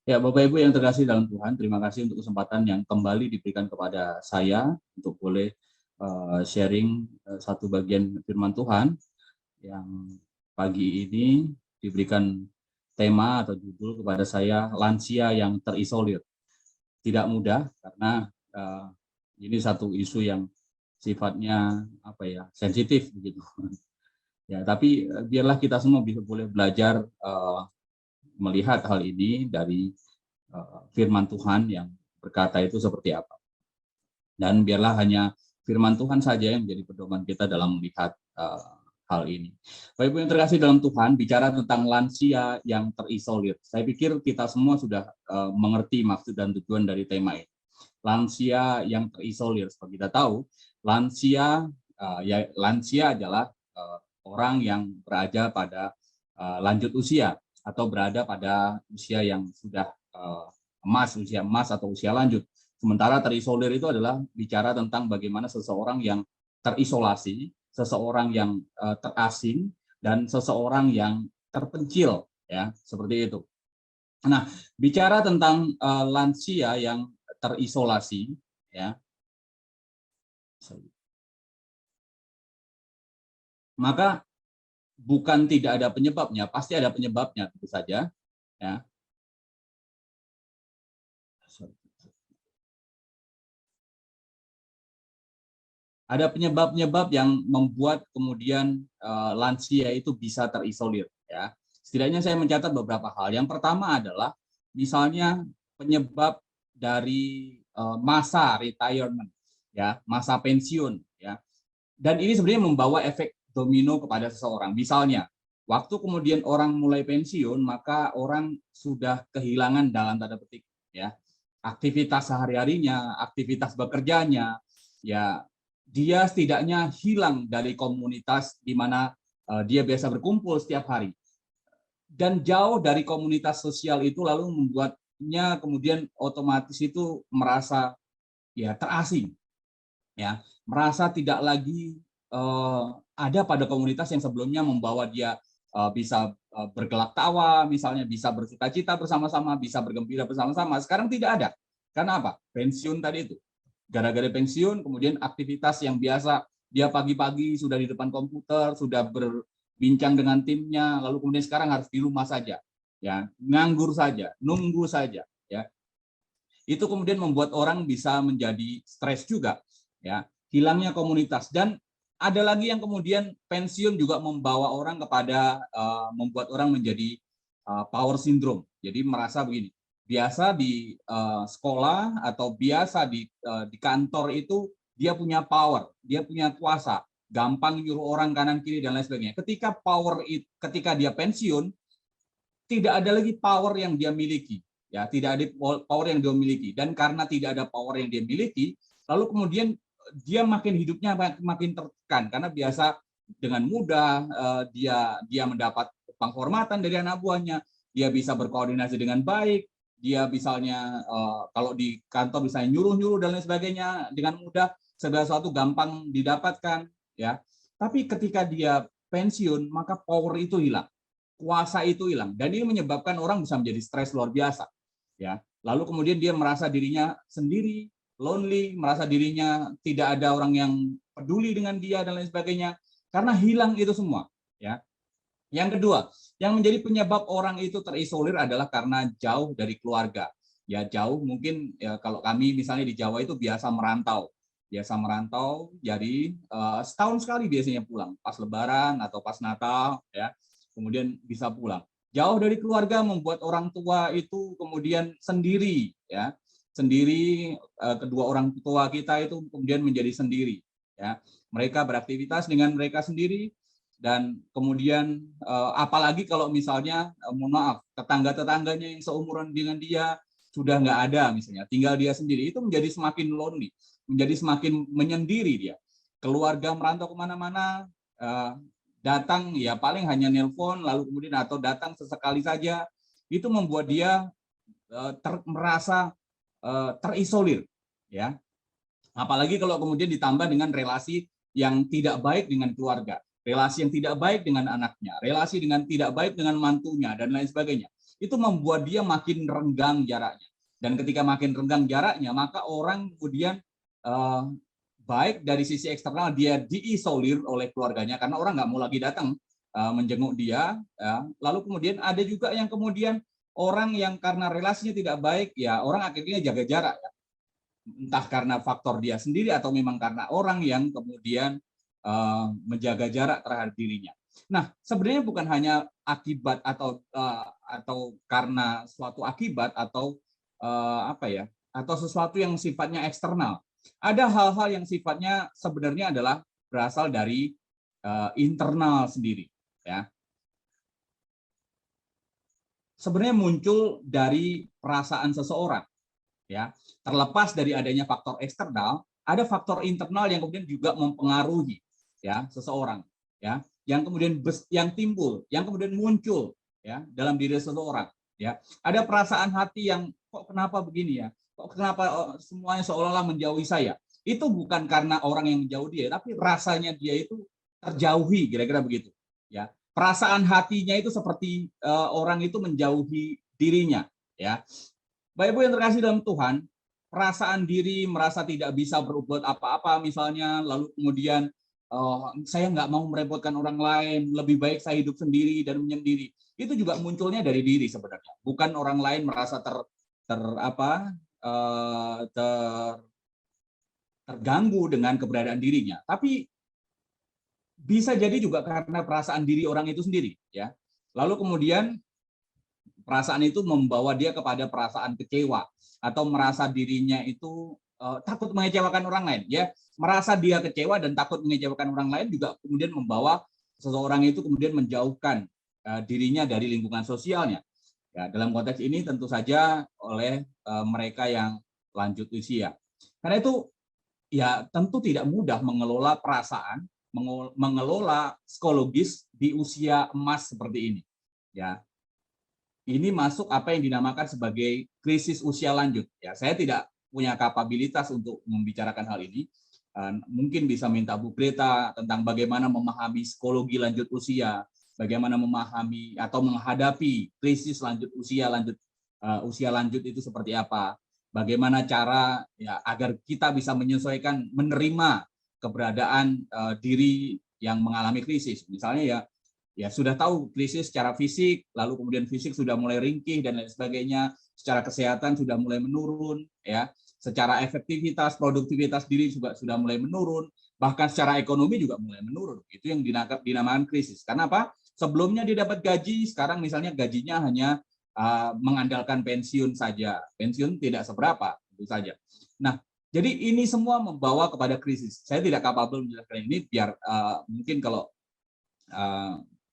Ya, Bapak Ibu yang terkasih dalam Tuhan, terima kasih untuk kesempatan yang kembali diberikan kepada saya untuk boleh sharing satu bagian firman Tuhan yang pagi ini diberikan tema atau judul kepada saya, lansia yang terisolir. Tidak mudah karena ini satu isu yang sifatnya sensitif begitu. Ya, tapi biarlah kita semua bisa boleh belajar melihat hal ini dari firman Tuhan yang berkata itu seperti apa. Dan biarlah hanya firman Tuhan saja yang menjadi pedoman kita dalam melihat hal ini. Bapak Ibu yang terkasih dalam Tuhan, bicara tentang lansia yang terisolir. Saya pikir kita semua sudah mengerti maksud dan tujuan dari tema ini. Lansia yang terisolir. Seperti kita tahu, lansia adalah orang yang berada pada lanjut usia atau berada pada usia yang sudah usia emas atau usia lanjut. Sementara terisolir itu adalah bicara tentang bagaimana seseorang yang terisolasi, seseorang yang terasing, dan seseorang yang terpencil, ya seperti itu. Nah, bicara tentang lansia yang terisolasi, ya, maka bukan tidak ada penyebabnya, pasti ada penyebabnya tentu saja, ya. Ada penyebab-penyebab yang membuat kemudian lansia itu bisa terisolir, ya. Setidaknya saya mencatat beberapa hal. Yang pertama adalah misalnya penyebab dari masa retirement, ya, masa pensiun, ya. Dan ini sebenarnya membawa efek domino kepada seseorang. Misalnya, waktu kemudian orang mulai pensiun, maka orang sudah kehilangan dalam tanda petik, ya, aktivitas sehari-harinya, aktivitas bekerjanya, ya, dia setidaknya hilang dari komunitas di mana dia biasa berkumpul setiap hari. Dan jauh dari komunitas sosial itu lalu membuatnya kemudian otomatis itu merasa ya terasing, ya, merasa tidak lagi ada pada komunitas yang sebelumnya membawa dia bisa bergelak tawa, misalnya bisa bersuka-cita bersama-sama, bisa bergembira bersama-sama. Sekarang tidak ada. Karena apa? Pensiun tadi itu. Gara-gara pensiun, kemudian aktivitas yang biasa dia pagi-pagi sudah di depan komputer, sudah berbincang dengan timnya, lalu kemudian sekarang harus di rumah saja, ya, nganggur saja, nunggu saja, ya. Itu kemudian membuat orang bisa menjadi stres juga, ya, hilangnya komunitas. Dan ada lagi yang kemudian pensiun juga membawa orang kepada membuat orang menjadi power syndrome. Jadi merasa begini, biasa di sekolah atau biasa di kantor itu dia punya power, dia punya kuasa, gampang nyuruh orang kanan kiri dan lain sebagainya. Ketika dia pensiun, tidak ada lagi power yang dia miliki, ya, tidak ada power yang dia miliki. Dan karena tidak ada power yang dia miliki, lalu kemudian dia makin hidupnya makin tertekan karena biasa dengan mudah dia mendapat penghormatan dari anak buahnya, dia bisa berkoordinasi dengan baik, dia misalnya kalau di kantor misalnya nyuruh-nyuruh dan lain sebagainya dengan mudah, segala sesuatu gampang didapatkan, ya. Tapi ketika dia pensiun, maka power itu hilang, kuasa itu hilang, dan ini menyebabkan orang bisa menjadi stres luar biasa, ya. Lalu kemudian dia merasa dirinya sendiri, lonely, merasa dirinya tidak ada orang yang peduli dengan dia dan lain sebagainya karena hilang itu semua, ya. Yang kedua, yang menjadi penyebab orang itu terisolir adalah karena jauh dari keluarga, ya, jauh. Mungkin ya, kalau kami misalnya di Jawa itu biasa merantau, jadi setahun sekali biasanya pulang pas Lebaran atau pas Natal, ya, kemudian bisa pulang. Jauh dari keluarga membuat orang tua itu kemudian sendiri, ya, sendiri. Kedua orang tua kita itu kemudian menjadi sendiri, ya. Mereka beraktivitas dengan mereka sendiri, dan kemudian apalagi kalau misalnya mohon maaf, tetangga-tetangganya yang seumuran dengan dia sudah nggak ada, misalnya tinggal dia sendiri, itu menjadi semakin lonely, menjadi semakin menyendiri dia. Keluarga merantau kemana-mana, datang ya paling hanya nelpon, lalu kemudian atau datang sesekali saja, itu membuat dia merasa terisolir, ya. Apalagi kalau kemudian ditambah dengan relasi yang tidak baik dengan keluarga, relasi yang tidak baik dengan anaknya, relasi dengan tidak baik dengan mantunya dan lain sebagainya. itu membuat dia makin renggang jaraknya. Dan ketika makin renggang jaraknya, maka orang kemudian baik dari sisi eksternal dia diisolir oleh keluarganya karena orang nggak mau lagi datang menjenguk dia. Ya. Lalu kemudian ada juga yang kemudian orang yang karena relasinya tidak baik, ya orang akhirnya jaga jarak. Ya. Entah karena faktor dia sendiri atau memang karena orang yang kemudian menjaga jarak terhadap dirinya. Nah, sebenarnya bukan hanya akibat atau karena suatu akibat atau atau sesuatu yang sifatnya eksternal. Ada hal-hal yang sifatnya sebenarnya adalah berasal dari internal sendiri. Ya. Sebenarnya muncul dari perasaan seseorang. Ya, terlepas dari adanya faktor eksternal, ada faktor internal yang kemudian juga mempengaruhi ya seseorang, ya, yang kemudian yang timbul, yang kemudian muncul ya dalam diri seseorang, ya. Ada perasaan hati yang kok kenapa begini ya? Kok kenapa semuanya seolah-olah menjauhi saya? Itu bukan karena orang yang menjauh dia, tapi rasanya dia itu terjauhi, kira-kira begitu, ya. Perasaan hatinya itu seperti orang itu menjauhi dirinya, ya. Bapak Ibu yang terkasih dalam Tuhan, perasaan diri merasa tidak bisa berbuat apa-apa misalnya, lalu kemudian saya nggak mau merepotkan orang lain, lebih baik saya hidup sendiri dan menyendiri. Itu juga munculnya dari diri sebenarnya, bukan orang lain merasa terganggu dengan keberadaan dirinya, tapi bisa jadi juga karena perasaan diri orang itu sendiri, ya. Lalu kemudian perasaan itu membawa dia kepada perasaan kecewa atau merasa dirinya itu takut mengecewakan orang lain, ya. Merasa dia kecewa dan takut mengecewakan orang lain juga kemudian membawa seseorang itu kemudian menjauhkan dirinya dari lingkungan sosialnya. Ya, dalam konteks ini tentu saja oleh mereka yang lanjut usia. Karena itu ya tentu tidak mudah mengelola perasaan, mengelola psikologis di usia emas seperti ini. Ya, ini masuk apa yang dinamakan sebagai krisis usia lanjut. Ya, saya tidak punya kapabilitas untuk membicarakan hal ini. Mungkin bisa minta Bu Greta tentang bagaimana memahami psikologi lanjut usia, bagaimana memahami atau menghadapi krisis lanjut usia lanjut itu seperti apa, bagaimana cara ya agar kita bisa menyesuaikan, menerima keberadaan diri yang mengalami krisis. Misalnya ya sudah tahu krisis secara fisik, lalu kemudian fisik sudah mulai ringkih dan lain sebagainya, secara kesehatan sudah mulai menurun, ya, secara efektivitas, produktivitas diri juga sudah mulai menurun, bahkan secara ekonomi juga mulai menurun. Itu yang dinamakan krisis. Karena apa? Sebelumnya dia dapat gaji, sekarang misalnya gajinya hanya mengandalkan pensiun saja, pensiun tidak seberapa, itu saja. Nah, jadi ini semua membawa kepada krisis. Saya tidak kapabel menjelaskan ini, biar mungkin kalau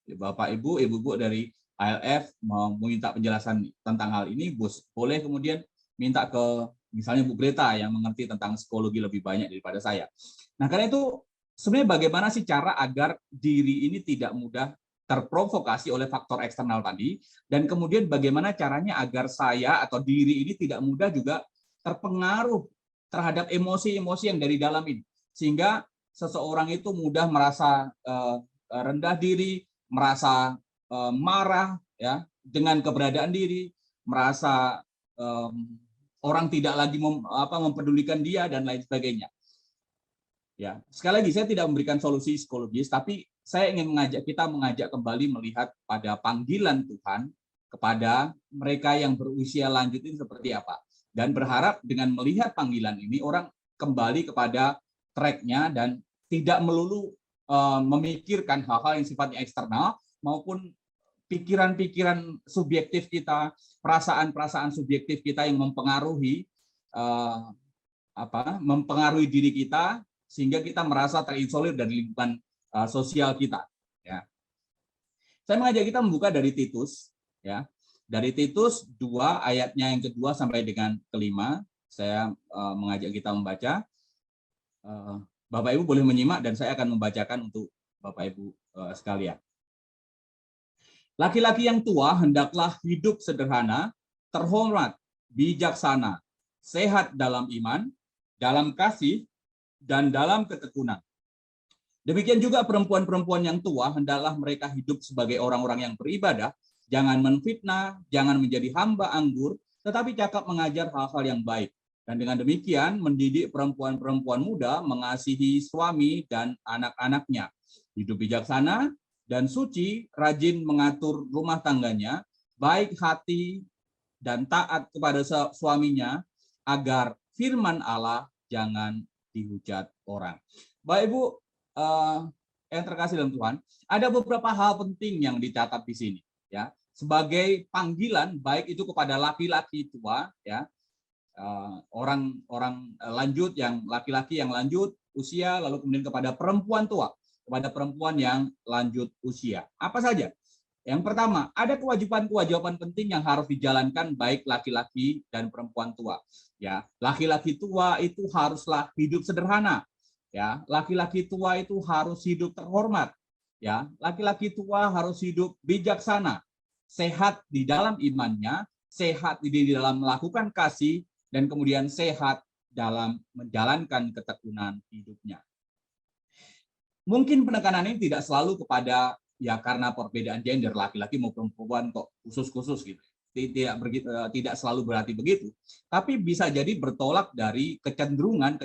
Bapak Ibu dari ALF mau minta penjelasan tentang hal ini, boleh kemudian minta ke misalnya Bu Greta yang mengerti tentang psikologi lebih banyak daripada saya. Nah, karena itu sebenarnya bagaimana sih cara agar diri ini tidak mudah terprovokasi oleh faktor eksternal tadi, dan kemudian bagaimana caranya agar saya atau diri ini tidak mudah juga terpengaruh terhadap emosi-emosi yang dari dalam ini, sehingga seseorang itu mudah merasa rendah diri, merasa marah ya dengan keberadaan diri, merasa orang tidak lagi mempedulikan dia dan lain sebagainya. Ya, sekali lagi saya tidak memberikan solusi psikologis, tapi saya ingin mengajak kembali melihat pada panggilan Tuhan kepada mereka yang berusia lanjut ini seperti apa, dan berharap dengan melihat panggilan ini orang kembali kepada tracknya dan tidak melulu memikirkan hal-hal yang sifatnya eksternal maupun pikiran-pikiran subjektif kita, perasaan-perasaan subjektif kita yang mempengaruhi mempengaruhi diri kita sehingga kita merasa terisolir dari lingkungan sosial kita. Ya. Saya mengajak kita membuka dari Titus, ya, dari Titus 2 ayatnya yang kedua sampai dengan kelima. Saya mengajak kita membaca. Bapak Ibu boleh menyimak dan saya akan membacakan untuk Bapak Ibu sekalian. Laki-laki yang tua hendaklah hidup sederhana, terhormat, bijaksana, sehat dalam iman, dalam kasih, dan dalam ketekunan. Demikian juga perempuan-perempuan yang tua hendaklah mereka hidup sebagai orang-orang yang beribadah, jangan menfitnah, jangan menjadi hamba anggur, tetapi cakap mengajar hal-hal yang baik. Dan dengan demikian mendidik perempuan-perempuan muda mengasihi suami dan anak-anaknya, hidup bijaksana dan suci, rajin mengatur rumah tangganya, baik hati dan taat kepada suaminya, agar firman Allah jangan dihujat orang. Baik Ibu, yang terkasih dalam Tuhan, ada beberapa hal penting yang dicatat di sini, ya, sebagai panggilan baik itu kepada laki-laki tua, ya, orang-orang lanjut, yang laki-laki yang lanjut usia, lalu kemudian kepada perempuan tua, kepada perempuan yang lanjut usia. Apa saja? Yang pertama, ada kewajiban-kewajiban penting yang harus dijalankan baik laki-laki dan perempuan tua. Ya, laki-laki tua itu haruslah hidup sederhana. Ya, laki-laki tua itu harus hidup terhormat. Ya, laki-laki tua harus hidup bijaksana, sehat di dalam imannya, sehat di dalam melakukan kasih, dan kemudian sehat dalam menjalankan ketekunan hidupnya. Mungkin penekanan ini tidak selalu kepada, ya, karena perbedaan gender, laki-laki maupun perempuan kok khusus-khusus gitu. Tidak selalu berarti begitu. Tapi bisa jadi bertolak dari kecenderungan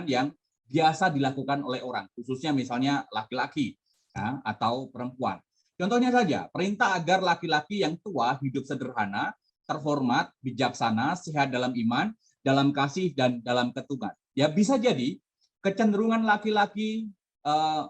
yang biasa dilakukan oleh orang, khususnya misalnya laki-laki, ya, atau perempuan. Contohnya saja, perintah agar laki-laki yang tua hidup sederhana, terhormat, bijaksana, sehat dalam iman, dalam kasih, dan dalam ketulusan. Ya, bisa jadi kecenderungan laki-laki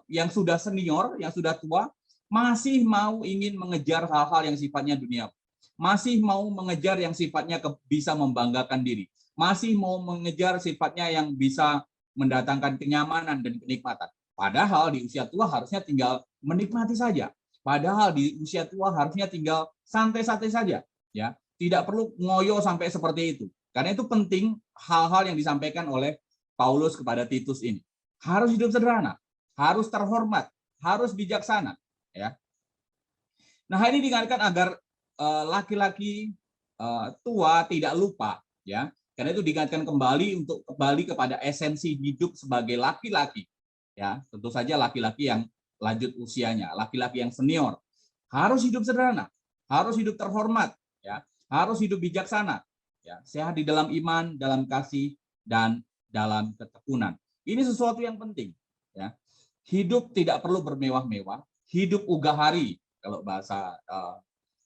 yang sudah senior, yang sudah tua, masih mau ingin mengejar hal-hal yang sifatnya dunia, masih mau mengejar yang sifatnya bisa membanggakan diri, masih mau mengejar sifatnya yang bisa mendatangkan kenyamanan dan kenikmatan. Padahal di usia tua harusnya tinggal menikmati saja. Padahal di usia tua harusnya tinggal santai-santai saja, ya. Tidak perlu ngoyo sampai seperti itu. Karena itu penting hal-hal yang disampaikan oleh Paulus kepada Titus ini. Harus hidup sederhana, harus terhormat, harus bijaksana, ya. Nah, ini diingatkan agar laki-laki tua tidak lupa, ya. Karena itu diingatkan kembali untuk kembali kepada esensi hidup sebagai laki-laki, ya. Tentu saja laki-laki yang lanjut usianya, laki-laki yang senior harus hidup sederhana, harus hidup terhormat, ya, harus hidup bijaksana, ya, sehat di dalam iman, dalam kasih, dan dalam ketekunan. Ini sesuatu yang penting, ya. Hidup tidak perlu bermewah-mewah, hidup ugahari kalau bahasa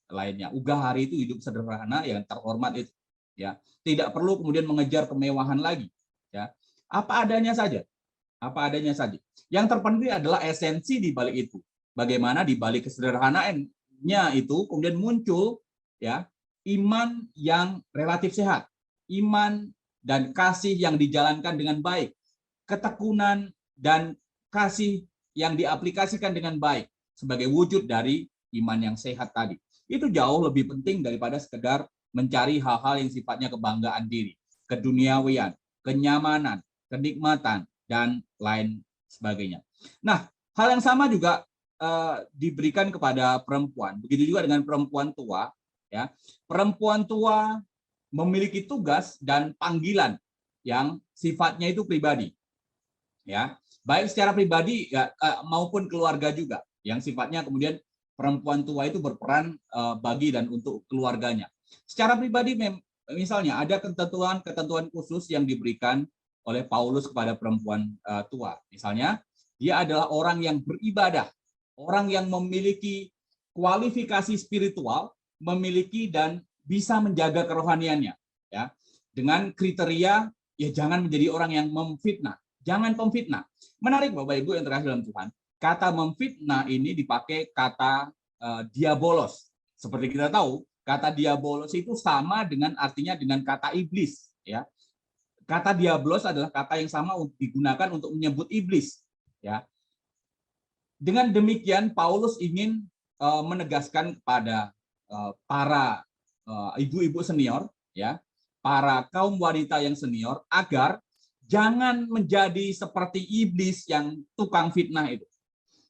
lainnya. Ugahari itu hidup sederhana yang terhormat itu, ya. Tidak perlu kemudian mengejar kemewahan lagi, ya. Apa adanya saja. Apa adanya saja. Yang terpenting adalah esensi di balik itu. Bagaimana di balik kesederhanaannya itu kemudian muncul, ya, iman yang relatif sehat, iman dan kasih yang dijalankan dengan baik, ketekunan dan kasih yang diaplikasikan dengan baik sebagai wujud dari iman yang sehat tadi. Itu jauh lebih penting daripada sekedar mencari hal-hal yang sifatnya kebanggaan diri, keduniawian, kenyamanan, kenikmatan, dan lain sebagainya. Nah, hal yang sama juga diberikan kepada perempuan. Begitu juga dengan perempuan tua, ya. Perempuan tua memiliki tugas dan panggilan yang sifatnya itu pribadi, ya, baik secara pribadi, ya, maupun keluarga juga, yang sifatnya kemudian perempuan tua itu berperan bagi dan untuk keluarganya. Secara pribadi, misalnya ada ketentuan khusus yang diberikan oleh Paulus kepada perempuan tua. Misalnya, dia adalah orang yang beribadah, orang yang memiliki kualifikasi spiritual, memiliki dan bisa menjaga kerohaniannya, ya, dengan kriteria, ya, jangan menjadi orang yang memfitnah. Jangan pemfitnah. Menarik Bapak Ibu yang terkasih dalam Tuhan, kata memfitnah ini dipakai kata diabolos. Seperti kita tahu, kata diabolos itu sama dengan artinya dengan kata iblis, ya. Kata diabolos adalah kata yang sama digunakan untuk menyebut iblis, ya. Dengan demikian Paulus ingin menegaskan kepada para ibu-ibu senior, ya, para kaum wanita yang senior, agar jangan menjadi seperti iblis yang tukang fitnah itu.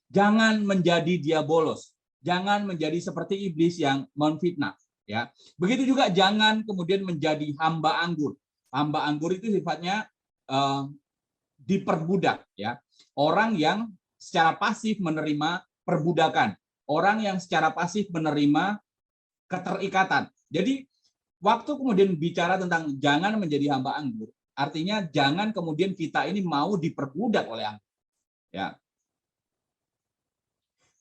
Jangan menjadi diabolos. Jangan menjadi seperti iblis yang menfitnah, ya. Begitu juga jangan kemudian menjadi hamba anggur. Hamba anggur itu sifatnya diperbudak, ya. Orang yang secara pasif menerima perbudakan. Orang yang secara pasif menerima keterikatan. Jadi waktu kemudian bicara tentang jangan menjadi hamba anggur, artinya jangan kemudian kita ini mau diperbudak oleh anggur. Ya.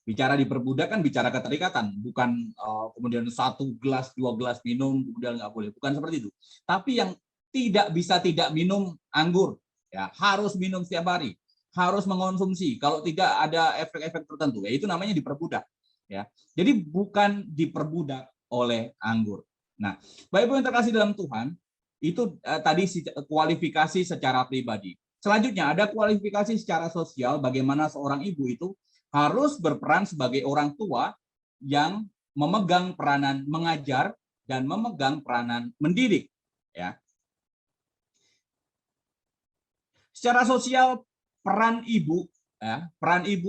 Bicara diperbudak kan bicara keterikatan, bukan kemudian 1 gelas, 2 gelas minum, kemudian nggak boleh. Bukan seperti itu. Tapi yang tidak minum anggur, ya harus minum setiap hari, harus mengonsumsi. Kalau tidak ada efek-efek tertentu, ya itu namanya diperbudak. Ya, jadi bukan diperbudak oleh anggur. Nah, Bapak Ibu yang terkasih dalam Tuhan, itu tadi kualifikasi secara pribadi. Selanjutnya ada kualifikasi secara sosial, bagaimana seorang ibu itu harus berperan sebagai orang tua yang memegang peranan mengajar dan memegang peranan mendidik. Ya. Secara sosial, peran ibu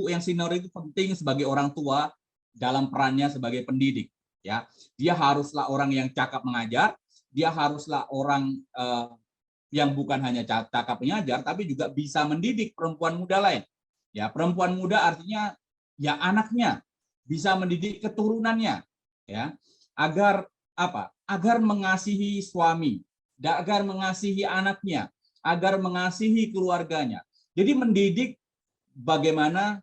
yang senior itu penting sebagai orang tua dalam perannya sebagai pendidik. Ya, dia haruslah orang yang cakap mengajar, dia haruslah orang yang bukan hanya cakap mengajar, tapi juga bisa mendidik perempuan muda lain. Ya, perempuan muda artinya ya anaknya, bisa mendidik keturunannya, ya, agar apa? Agar mengasihi suami, agar mengasihi anaknya, agar mengasihi keluarganya. Jadi mendidik bagaimana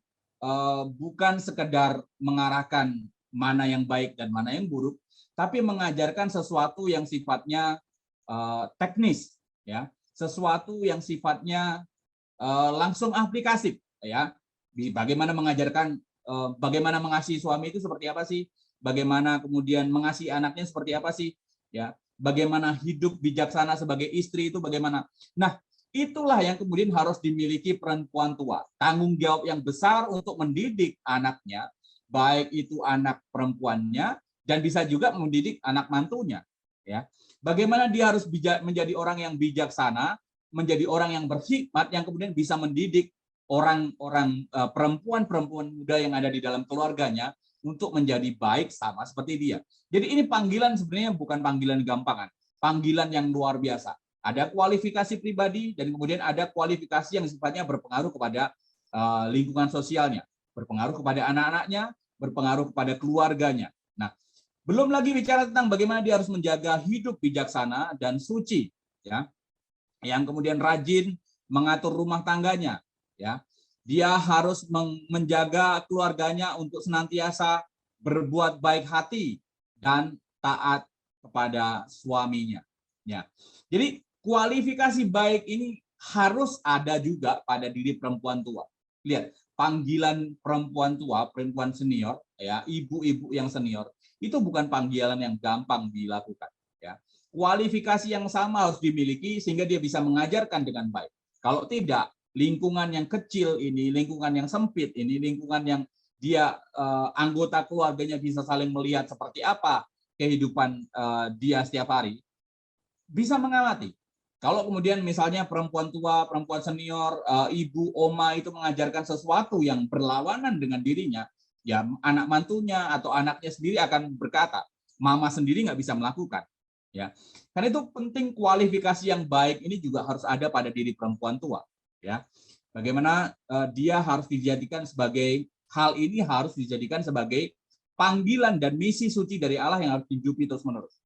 bukan sekedar mengarahkan mana yang baik dan mana yang buruk, tapi mengajarkan sesuatu yang sifatnya teknis, ya, sesuatu yang sifatnya langsung aplikatif, ya. Bagaimana mengajarkan bagaimana mengasihi suami itu seperti apa sih? Bagaimana kemudian mengasihi anaknya seperti apa sih? Ya, bagaimana hidup bijaksana sebagai istri itu bagaimana? Nah, itulah yang kemudian harus dimiliki perempuan tua. Tanggung jawab yang besar untuk mendidik anaknya, baik itu anak perempuannya dan bisa juga mendidik anak mantunya, ya. Bagaimana dia harus menjadi orang yang bijaksana, menjadi orang yang berhikmat yang kemudian bisa mendidik orang-orang perempuan-perempuan muda yang ada di dalam keluarganya untuk menjadi baik sama seperti dia. Jadi ini panggilan sebenarnya bukan panggilan gampangan, panggilan yang luar biasa. Ada kualifikasi pribadi dan kemudian ada kualifikasi yang sifatnya berpengaruh kepada lingkungan sosialnya, berpengaruh kepada anak-anaknya, berpengaruh kepada keluarganya. Nah, belum lagi bicara tentang bagaimana dia harus menjaga hidup bijaksana dan suci, ya, yang kemudian rajin mengatur rumah tangganya, ya. Dia harus menjaga keluarganya untuk senantiasa berbuat baik hati dan taat kepada suaminya, ya. Jadi kualifikasi baik ini harus ada juga pada diri perempuan tua. Lihat, panggilan perempuan tua, perempuan senior, ya, ibu-ibu yang senior, itu bukan panggilan yang gampang dilakukan, ya. Kualifikasi yang sama harus dimiliki sehingga dia bisa mengajarkan dengan baik. Kalau tidak, lingkungan yang kecil ini, lingkungan yang sempit ini, lingkungan yang dia anggota keluarganya bisa saling melihat seperti apa kehidupan dia setiap hari, bisa mengamati. Kalau kemudian misalnya perempuan tua, perempuan senior, ibu, oma itu mengajarkan sesuatu yang berlawanan dengan dirinya, ya anak mantunya atau anaknya sendiri akan berkata, mama sendiri nggak bisa melakukan. Ya, karena itu penting kualifikasi yang baik ini juga harus ada pada diri perempuan tua. Ya, bagaimana dia harus dijadikan sebagai hal ini harus dijadikan sebagai panggilan dan misi suci dari Allah yang harus dihidupi terus menerus.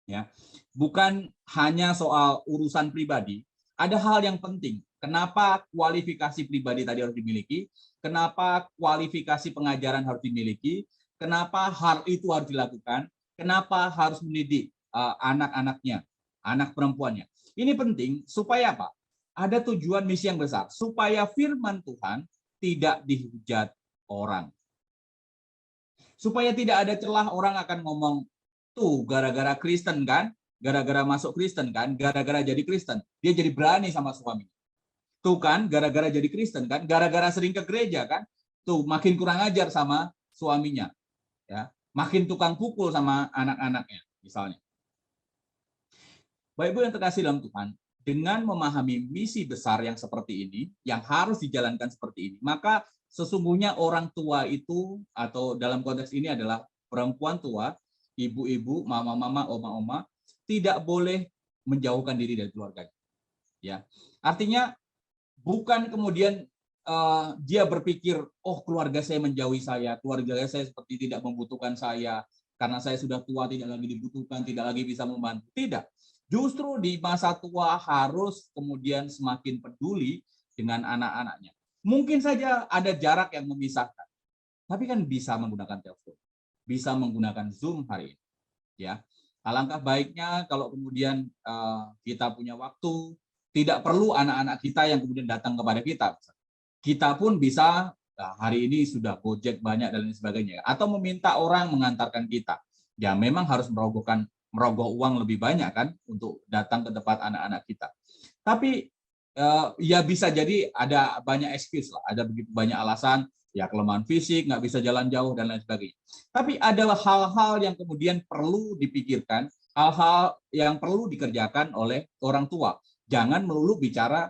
Ya, bukan hanya soal urusan pribadi, ada hal yang penting. Kenapa kualifikasi pribadi tadi harus dimiliki? Kenapa kualifikasi pengajaran harus dimiliki? Kenapa hal itu harus dilakukan? Kenapa harus mendidik anak-anaknya, anak perempuannya? Ini penting supaya apa? Ada tujuan misi yang besar, supaya firman Tuhan tidak dihujat orang. Supaya tidak ada celah orang akan ngomong, tuh gara-gara Kristen kan, gara-gara masuk Kristen kan, gara-gara jadi Kristen, dia jadi berani sama suami. Tuh kan, gara-gara jadi Kristen kan, gara-gara sering ke gereja kan, tuh makin kurang ajar sama suaminya, ya, makin tukang pukul sama anak-anaknya, misalnya. Bapak Ibu yang terkasih dalam Tuhan, dengan memahami misi besar yang seperti ini, yang harus dijalankan seperti ini, maka sesungguhnya orang tua itu, atau dalam konteks ini adalah perempuan tua, ibu-ibu, mama-mama, oma-oma, tidak boleh menjauhkan diri dari keluarganya. Ya, artinya bukan kemudian dia berpikir, oh keluarga saya menjauhi saya, keluarga saya seperti tidak membutuhkan saya, karena saya sudah tua tidak lagi dibutuhkan, tidak lagi bisa membantu. Tidak. Justru di masa tua harus kemudian semakin peduli dengan anak-anaknya. Mungkin saja ada jarak yang memisahkan, tapi kan bisa menggunakan telepon, bisa menggunakan Zoom hari ini. Ya, alangkah baiknya kalau kemudian kita punya waktu, tidak perlu anak-anak kita yang kemudian datang kepada kita. Kita pun bisa hari ini sudah Gojek banyak dan lain sebagainya, atau meminta orang mengantarkan kita. Ya memang harus merogoh uang lebih banyak kan untuk datang ke tempat anak-anak kita. Tapi ya bisa jadi ada banyak excuse lah, ada begitu banyak alasan, ya kelemahan fisik, nggak bisa jalan jauh dan lain sebagainya. Tapi ada hal-hal yang kemudian perlu dipikirkan, hal-hal yang perlu dikerjakan oleh orang tua. Jangan melulu bicara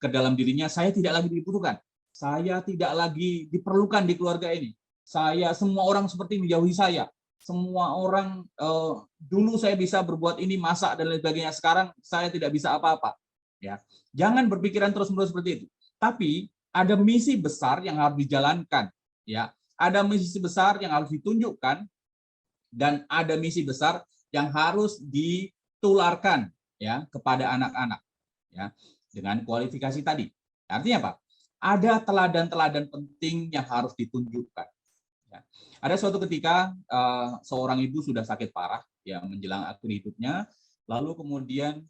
ke dalam dirinya, saya tidak lagi dibutuhkan, saya tidak lagi diperlukan di keluarga ini, saya semua orang seperti menjauhi saya, semua orang dulu saya bisa berbuat ini, masak dan lain sebagainya, sekarang saya tidak bisa apa-apa. Ya, jangan berpikiran terus-menerus seperti itu. Tapi ada misi besar yang harus dijalankan, ya. Ada misi besar yang harus ditunjukkan dan ada misi besar yang harus ditularkan ya kepada anak-anak ya dengan kualifikasi tadi. Artinya apa? Ada teladan-teladan penting yang harus ditunjukkan. Ya. Ada suatu ketika seorang ibu sudah sakit parah ya menjelang akhir hidupnya, lalu kemudian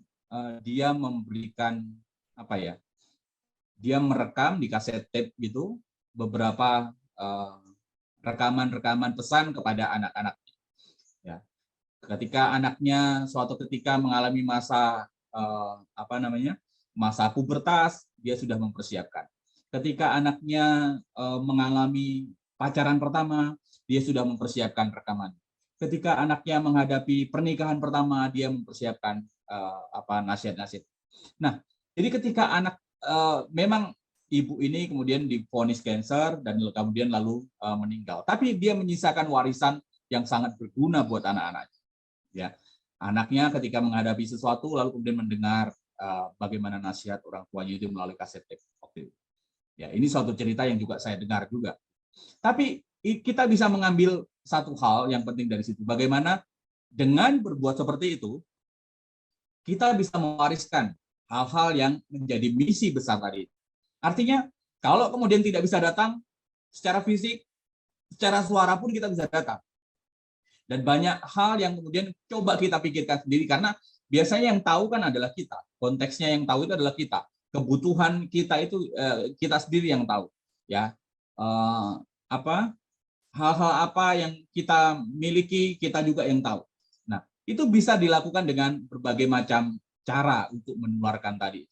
dia memberikan apa ya? Dia merekam di kaset tape gitu beberapa rekaman-rekaman pesan kepada anak-anaknya. Ya. Ketika anaknya suatu ketika mengalami masa masa pubertas, dia sudah mempersiapkan. Ketika anaknya mengalami pacaran pertama, dia sudah mempersiapkan rekaman. Ketika anaknya menghadapi pernikahan pertama, dia mempersiapkan nasihat-nasihat. Nah, jadi ketika anak memang ibu ini kemudian divonis kanker dan kemudian lalu meninggal, tapi dia menyisakan warisan yang sangat berguna buat anak-anak. Ya, anaknya ketika menghadapi sesuatu lalu kemudian mendengar bagaimana nasihat orang tuanya itu melalui kaset tape. Ya, ini suatu cerita yang juga saya dengar juga. Tapi kita bisa mengambil satu hal yang penting dari situ. Bagaimana dengan berbuat seperti itu, kita bisa mewariskan hal-hal yang menjadi misi besar tadi. Artinya, kalau kemudian tidak bisa datang secara fisik, secara suara pun kita bisa datang. Dan banyak hal yang kemudian coba kita pikirkan sendiri, karena biasanya yang tahu kan adalah kita. Konteksnya yang tahu itu adalah kita. Kebutuhan kita itu kita sendiri yang tahu. Ya, hal-hal apa yang kita miliki kita juga yang tahu. Nah, itu bisa dilakukan dengan berbagai macam cara untuk menularkan tadi.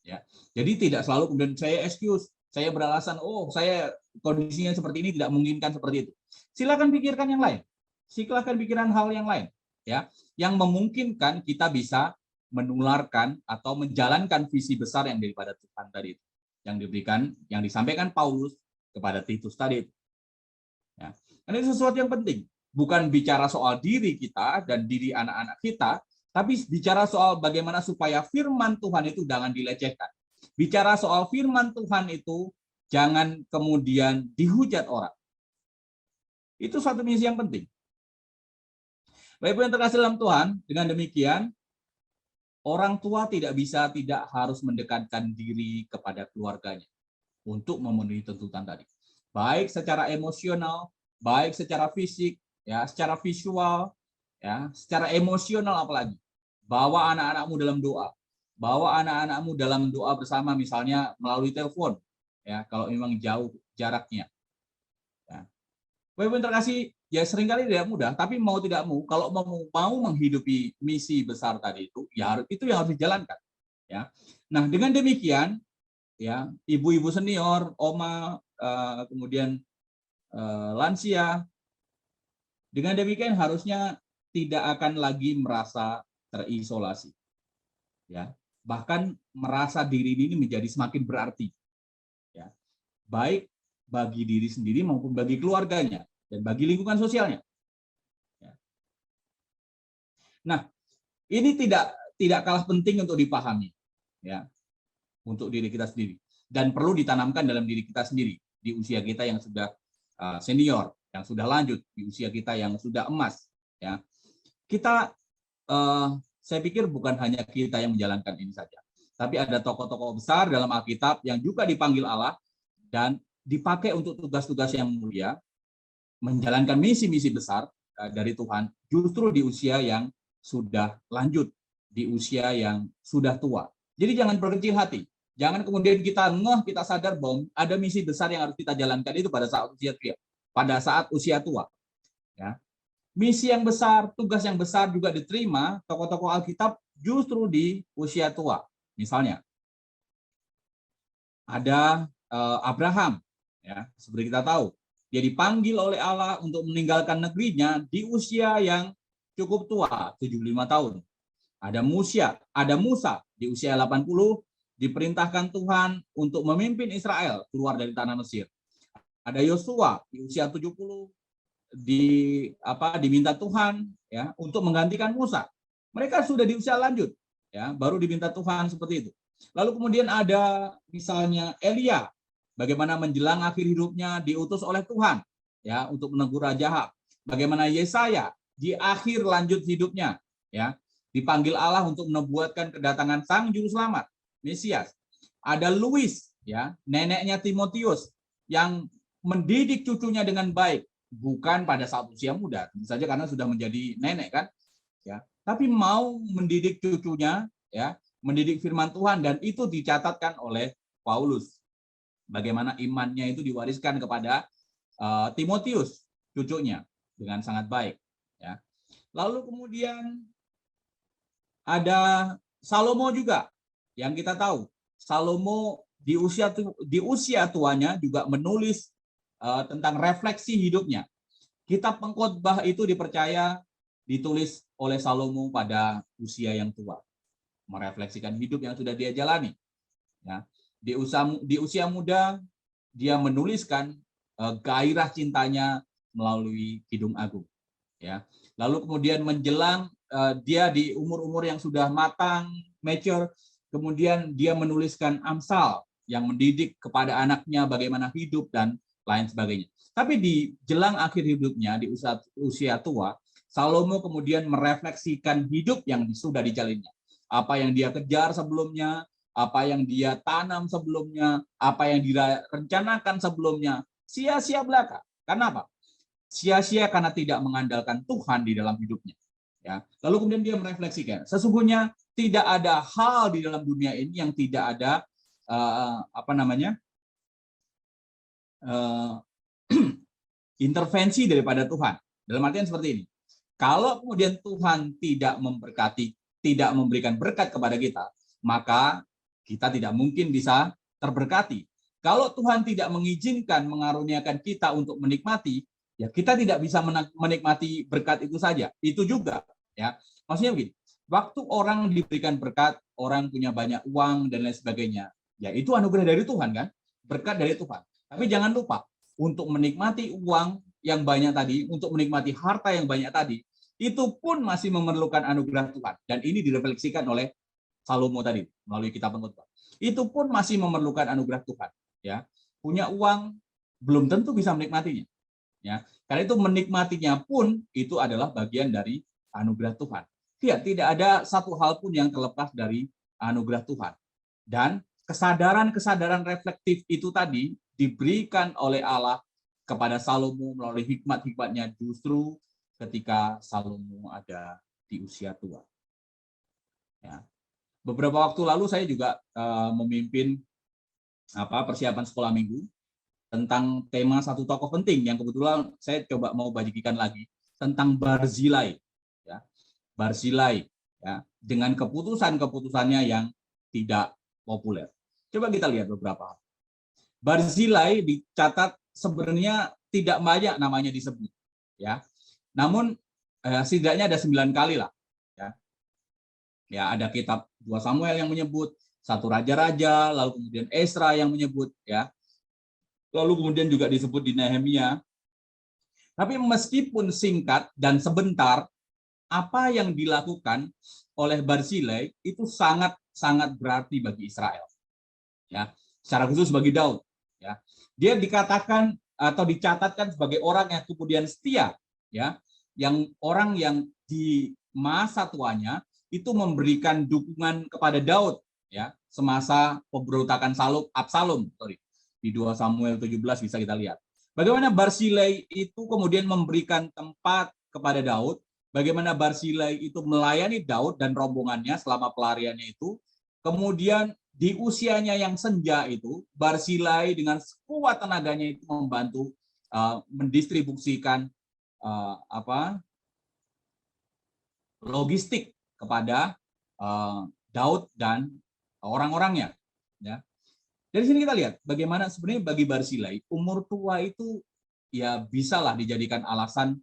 Ya, jadi tidak selalu kemudian saya excuse, saya beralasan, oh saya kondisinya seperti ini tidak memungkinkan seperti itu. Silakan pikirkan yang lain. Silakan pikiran hal yang lain, ya, yang memungkinkan kita bisa menularkan atau menjalankan visi besar yang daripada Tuhan tadi, yang diberikan, yang disampaikan Paulus kepada Titus tadi. Ya. Dan itu sesuatu yang penting, bukan bicara soal diri kita dan diri anak-anak kita, tapi bicara soal bagaimana supaya firman Tuhan itu jangan dilecehkan. Bicara soal firman Tuhan itu jangan kemudian dihujat orang. Itu satu misi yang penting. Baik-Ibu yang terkasih dalam Tuhan, dengan demikian orang tua tidak harus mendekatkan diri kepada keluarganya untuk memenuhi tuntutan tadi. Baik secara emosional, baik secara fisik, ya, secara visual, ya, secara emosional apalagi. Bawa anak-anakmu dalam doa. Bawa anak-anakmu dalam doa bersama misalnya melalui telepon, ya, kalau memang jauh jaraknya. Ya. Baik-Ibu yang terkasih, ya seringkali tidak mudah, tapi mau tidak mau, kalau mau menghidupi misi besar tadi itu, ya itu yang harus dijalankan. Ya. Nah, dengan demikian, ya ibu-ibu senior, oma, kemudian lansia, dengan demikian harusnya tidak akan lagi merasa terisolasi. Ya, bahkan merasa diri ini menjadi semakin berarti. Ya. Baik bagi diri sendiri maupun bagi keluarganya dan bagi lingkungan sosialnya. Ya. Nah, ini tidak kalah penting untuk dipahami, ya, untuk diri kita sendiri, dan perlu ditanamkan dalam diri kita sendiri di usia kita yang sudah senior, yang sudah lanjut, di usia kita yang sudah emas, ya. Kita saya pikir bukan hanya kita yang menjalankan ini saja, tapi ada tokoh-tokoh besar dalam Alkitab yang juga dipanggil Allah dan dipakai untuk tugas-tugas yang mulia, menjalankan misi-misi besar dari Tuhan justru di usia yang sudah lanjut, di usia yang sudah tua. Jadi jangan berkecil hati. Jangan kemudian kita sadar bahwa ada misi besar yang harus kita jalankan itu pada saat usia tua. Ya. Misi yang besar, tugas yang besar juga diterima tokoh-tokoh Alkitab justru di usia tua. Misalnya ada Abraham, ya, seperti kita tahu, dia dipanggil oleh Allah untuk meninggalkan negerinya di usia yang cukup tua, 75 tahun. Ada Musa di usia 80, diperintahkan Tuhan untuk memimpin Israel keluar dari tanah Mesir. Ada Yosua di usia 70, diminta Tuhan, ya, untuk menggantikan Musa. Mereka sudah di usia lanjut, ya, baru diminta Tuhan seperti itu. Lalu kemudian ada misalnya Elia, bagaimana menjelang akhir hidupnya diutus oleh Tuhan, ya, untuk menegur Raja Ahab. Bagaimana Yesaya di akhir lanjut hidupnya, ya, dipanggil Allah untuk menubuatkan kedatangan Sang Juru Selamat, Mesias. Ada Louis, ya, neneknya Timotius, yang mendidik cucunya dengan baik, bukan pada saat usia muda, tentu saja karena sudah menjadi nenek kan, ya, tapi mau mendidik cucunya, ya, mendidik firman Tuhan, dan itu dicatatkan oleh Paulus. Bagaimana imannya itu diwariskan kepada Timotius, cucunya, dengan sangat baik. Ya. Lalu kemudian ada Salomo juga, yang kita tahu. Salomo di usia tuanya juga menulis tentang refleksi hidupnya. Kitab Pengkhotbah itu dipercaya ditulis oleh Salomo pada usia yang tua, merefleksikan hidup yang sudah dia jalani. Ya. Di usia muda dia menuliskan gairah cintanya melalui Kidung Agung. Ya. Lalu kemudian menjelang dia di umur-umur yang sudah matang, mature, kemudian dia menuliskan Amsal yang mendidik kepada anaknya bagaimana hidup dan lain sebagainya. Tapi di jelang akhir hidupnya, di usia tua, Salomo kemudian merefleksikan hidup yang sudah dijalannya. Apa yang dia kejar sebelumnya, apa yang dia tanam sebelumnya, apa yang direncanakan sebelumnya, sia-sia belaka. Karena apa? Sia-sia karena tidak mengandalkan Tuhan di dalam hidupnya. Ya. Lalu kemudian dia merefleksikan, sesungguhnya tidak ada hal di dalam dunia ini yang tidak ada intervensi daripada Tuhan. Dalam artian seperti ini. Kalau kemudian Tuhan tidak memberkati, tidak memberikan berkat kepada kita, maka kita tidak mungkin bisa terberkati. Kalau Tuhan tidak mengizinkan, mengaruniakan kita untuk menikmati, ya kita tidak bisa menikmati berkat itu saja. Itu juga, ya. Maksudnya begini, waktu orang diberikan berkat, orang punya banyak uang dan lain sebagainya, ya itu anugerah dari Tuhan kan, berkat dari Tuhan. Tapi jangan lupa, untuk menikmati uang yang banyak tadi, untuk menikmati harta yang banyak tadi, itu pun masih memerlukan anugerah Tuhan. Dan ini direfleksikan oleh Salomo tadi melalui kitab Pengkhotbah. Itu pun masih memerlukan anugerah Tuhan. Ya, punya uang belum tentu bisa menikmatinya. Ya, karena itu menikmatinya pun itu adalah bagian dari anugerah Tuhan. Ya, tidak ada satu hal pun yang terlepas dari anugerah Tuhan. Dan kesadaran-kesadaran reflektif itu tadi diberikan oleh Allah kepada Salomo melalui hikmat-hikmatnya justru ketika Salomo ada di usia tua. Ya. Beberapa waktu lalu saya juga memimpin persiapan sekolah minggu tentang tema satu tokoh penting yang kebetulan saya coba mau bagikan lagi tentang Barzilai. Ya. Barzilai, ya, dengan keputusannya yang tidak populer. Coba kita lihat beberapa hal. Barzilai dicatat sebenarnya tidak banyak namanya disebut, ya. Namun setidaknya ada 9 kali lah, ya. Ya, ada kitab 2 Samuel yang menyebut, 1 Raja-Raja, lalu kemudian Esra yang menyebut, ya. Lalu kemudian juga disebut di Nehemia. Tapi meskipun singkat dan sebentar, apa yang dilakukan oleh Barzilai itu sangat berarti bagi Israel. Ya, secara khusus bagi Daud. Ya, dia dikatakan atau dicatatkan sebagai orang yang kemudian setia, ya, yang orang yang di masa tuanya itu memberikan dukungan kepada Daud, ya, semasa pemberontakan Absalom, di 2 Samuel 17 bisa kita lihat. Bagaimana Barzilai itu kemudian memberikan tempat kepada Daud, bagaimana Barzilai itu melayani Daud dan rombongannya selama pelariannya itu, kemudian di usianya yang senja itu, Barzilai dengan sekuat tenaganya itu membantu mendistribusikan logistik kepada Daud dan orang-orangnya. Ya. Dari sini kita lihat bagaimana sebenarnya bagi Barzilai umur tua itu ya bisalah dijadikan alasan,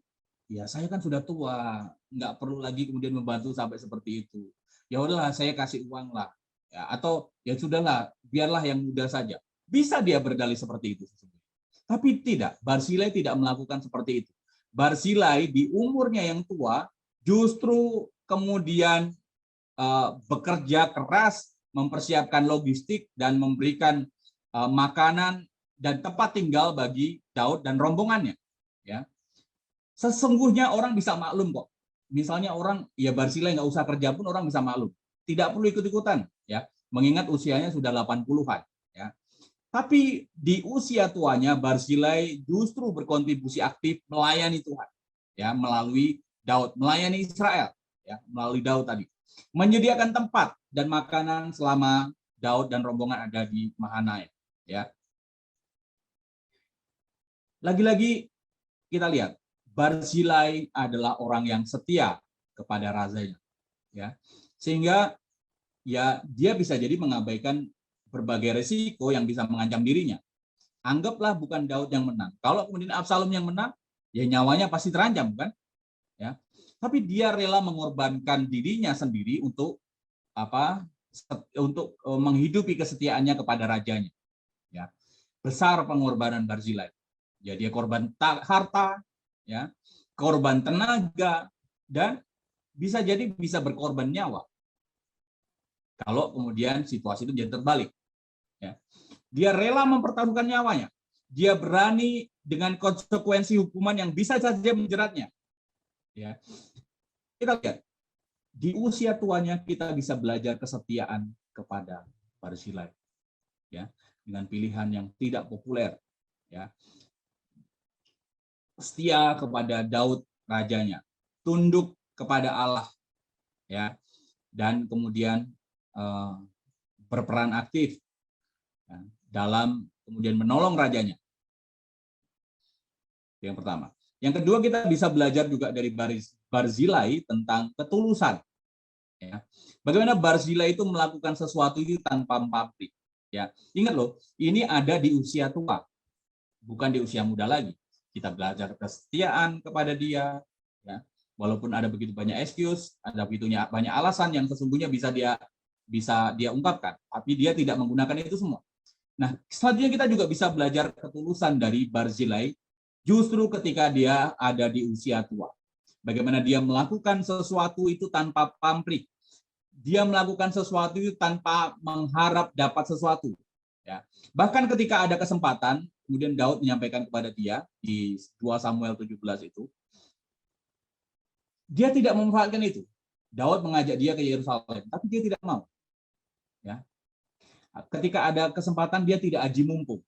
ya saya kan sudah tua, nggak perlu lagi kemudian membantu sampai seperti itu. Ya udahlah saya kasih uang lah, ya, atau ya sudahlah biarlah yang muda saja. Bisa dia berdalih seperti itu. Tapi tidak, Barzilai tidak melakukan seperti itu. Barzilai di umurnya yang tua justru kemudian bekerja keras mempersiapkan logistik dan memberikan makanan dan tempat tinggal bagi Daud dan rombongannya. Ya, sesungguhnya orang bisa maklum kok. Misalnya orang, ya Barzilai nggak usah kerja pun orang bisa maklum. Tidak perlu ikut-ikutan, ya, mengingat usianya sudah 80-an. Ya. Tapi di usia tuanya Barzilai justru berkontribusi aktif melayani Tuhan, ya, melalui Daud, melayani Israel, ya, melalui Daud tadi, menyediakan tempat dan makanan selama Daud dan rombongan ada di Mahanaim. Ya. Lagi-lagi kita lihat, Barzilai adalah orang yang setia kepada razanya, ya, sehingga ya dia bisa jadi mengabaikan berbagai resiko yang bisa mengancam dirinya. Anggaplah bukan Daud yang menang. Kalau kemudian Absalom yang menang, ya nyawanya pasti terancam, kan? Ya. Tapi dia rela mengorbankan dirinya sendiri untuk untuk menghidupi kesetiaannya kepada rajanya. Ya. Besar pengorbanan Barzilai. Ya, dia korban harta, ya, korban tenaga, dan bisa jadi bisa berkorban nyawa. Kalau kemudian situasi itu jadi terbalik. Ya. Dia rela mempertaruhkan nyawanya. Dia berani dengan konsekuensi hukuman yang bisa saja menjeratnya. Ya. Kita lihat, di usia tuanya kita bisa belajar kesetiaan kepada Barzilai. Ya, dengan pilihan yang tidak populer. Ya. Setia kepada Daud rajanya, tunduk kepada Allah, ya, dan kemudian berperan aktif, ya, dalam kemudian menolong rajanya. Yang pertama. Yang kedua, kita bisa belajar juga dari Barzilai tentang ketulusan. Ya. Bagaimana Barzilai itu melakukan sesuatu itu tanpa pamrih. Ya. Ingat loh, ini ada di usia tua, bukan di usia muda lagi. Kita belajar kesetiaan kepada dia, ya. Walaupun ada begitu banyak excuse, ada begitu banyak alasan yang sesungguhnya bisa dia ungkapkan, tapi dia tidak menggunakan itu semua. Nah, selanjutnya kita juga bisa belajar ketulusan dari Barzilai justru ketika dia ada di usia tua. Bagaimana dia melakukan sesuatu itu tanpa pamrih. Dia melakukan sesuatu itu tanpa mengharap dapat sesuatu. Ya. Bahkan ketika ada kesempatan, kemudian Daud menyampaikan kepada dia di 2 Samuel 17 itu, dia tidak memanfaatkan itu. Daud mengajak dia ke Yerusalem, tapi dia tidak mau. Ya. Ketika ada kesempatan, dia tidak aji mumpung.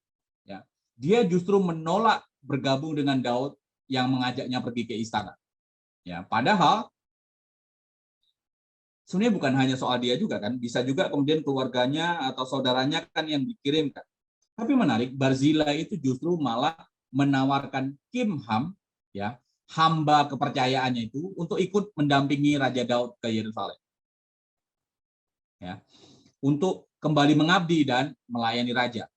Ya. Dia justru menolak bergabung dengan Daud yang mengajaknya pergi ke istana. Ya, padahal sebenarnya bukan hanya soal dia juga kan, bisa juga kemudian keluarganya atau saudaranya kan yang dikirimkan. Tapi menarik, Barzilai itu justru malah menawarkan Kimham, ya, hamba kepercayaannya itu untuk ikut mendampingi Raja Daud ke Yerusalem. Ya, untuk kembali mengabdi dan melayani raja.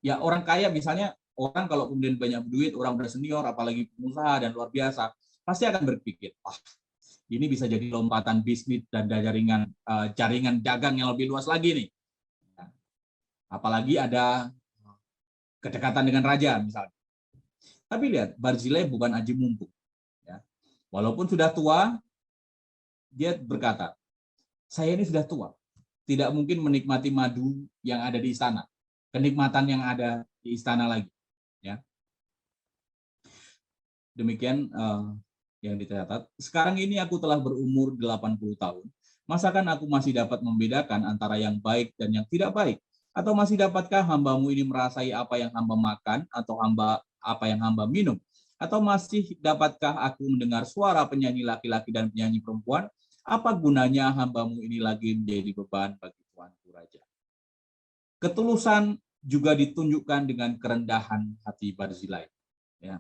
Ya, orang kaya misalnya, orang kalau kemudian banyak duit, orang udah senior, apalagi pengusaha dan luar biasa, pasti akan berpikir, ini bisa jadi lompatan bisnis dan jaringan dagang yang lebih luas lagi nih. Apalagi ada kedekatan dengan raja misalnya. Tapi lihat, Barzilai bukan aji mumpung. Ya. Walaupun sudah tua, dia berkata, saya ini sudah tua, tidak mungkin menikmati madu yang ada di istana. Kenikmatan yang ada di istana lagi. Ya. Demikian yang dicatat. Sekarang ini aku telah berumur 80 tahun. Masakan aku masih dapat membedakan antara yang baik dan yang tidak baik? Atau masih dapatkah hambamu ini merasai apa yang hamba makan atau apa yang hamba minum? Atau masih dapatkah aku mendengar suara penyanyi laki-laki dan penyanyi perempuan? Apa gunanya hambamu ini lagi menjadi beban bagi Tuanku Raja? Ketulusan juga ditunjukkan dengan kerendahan hati Barzilai. Ya.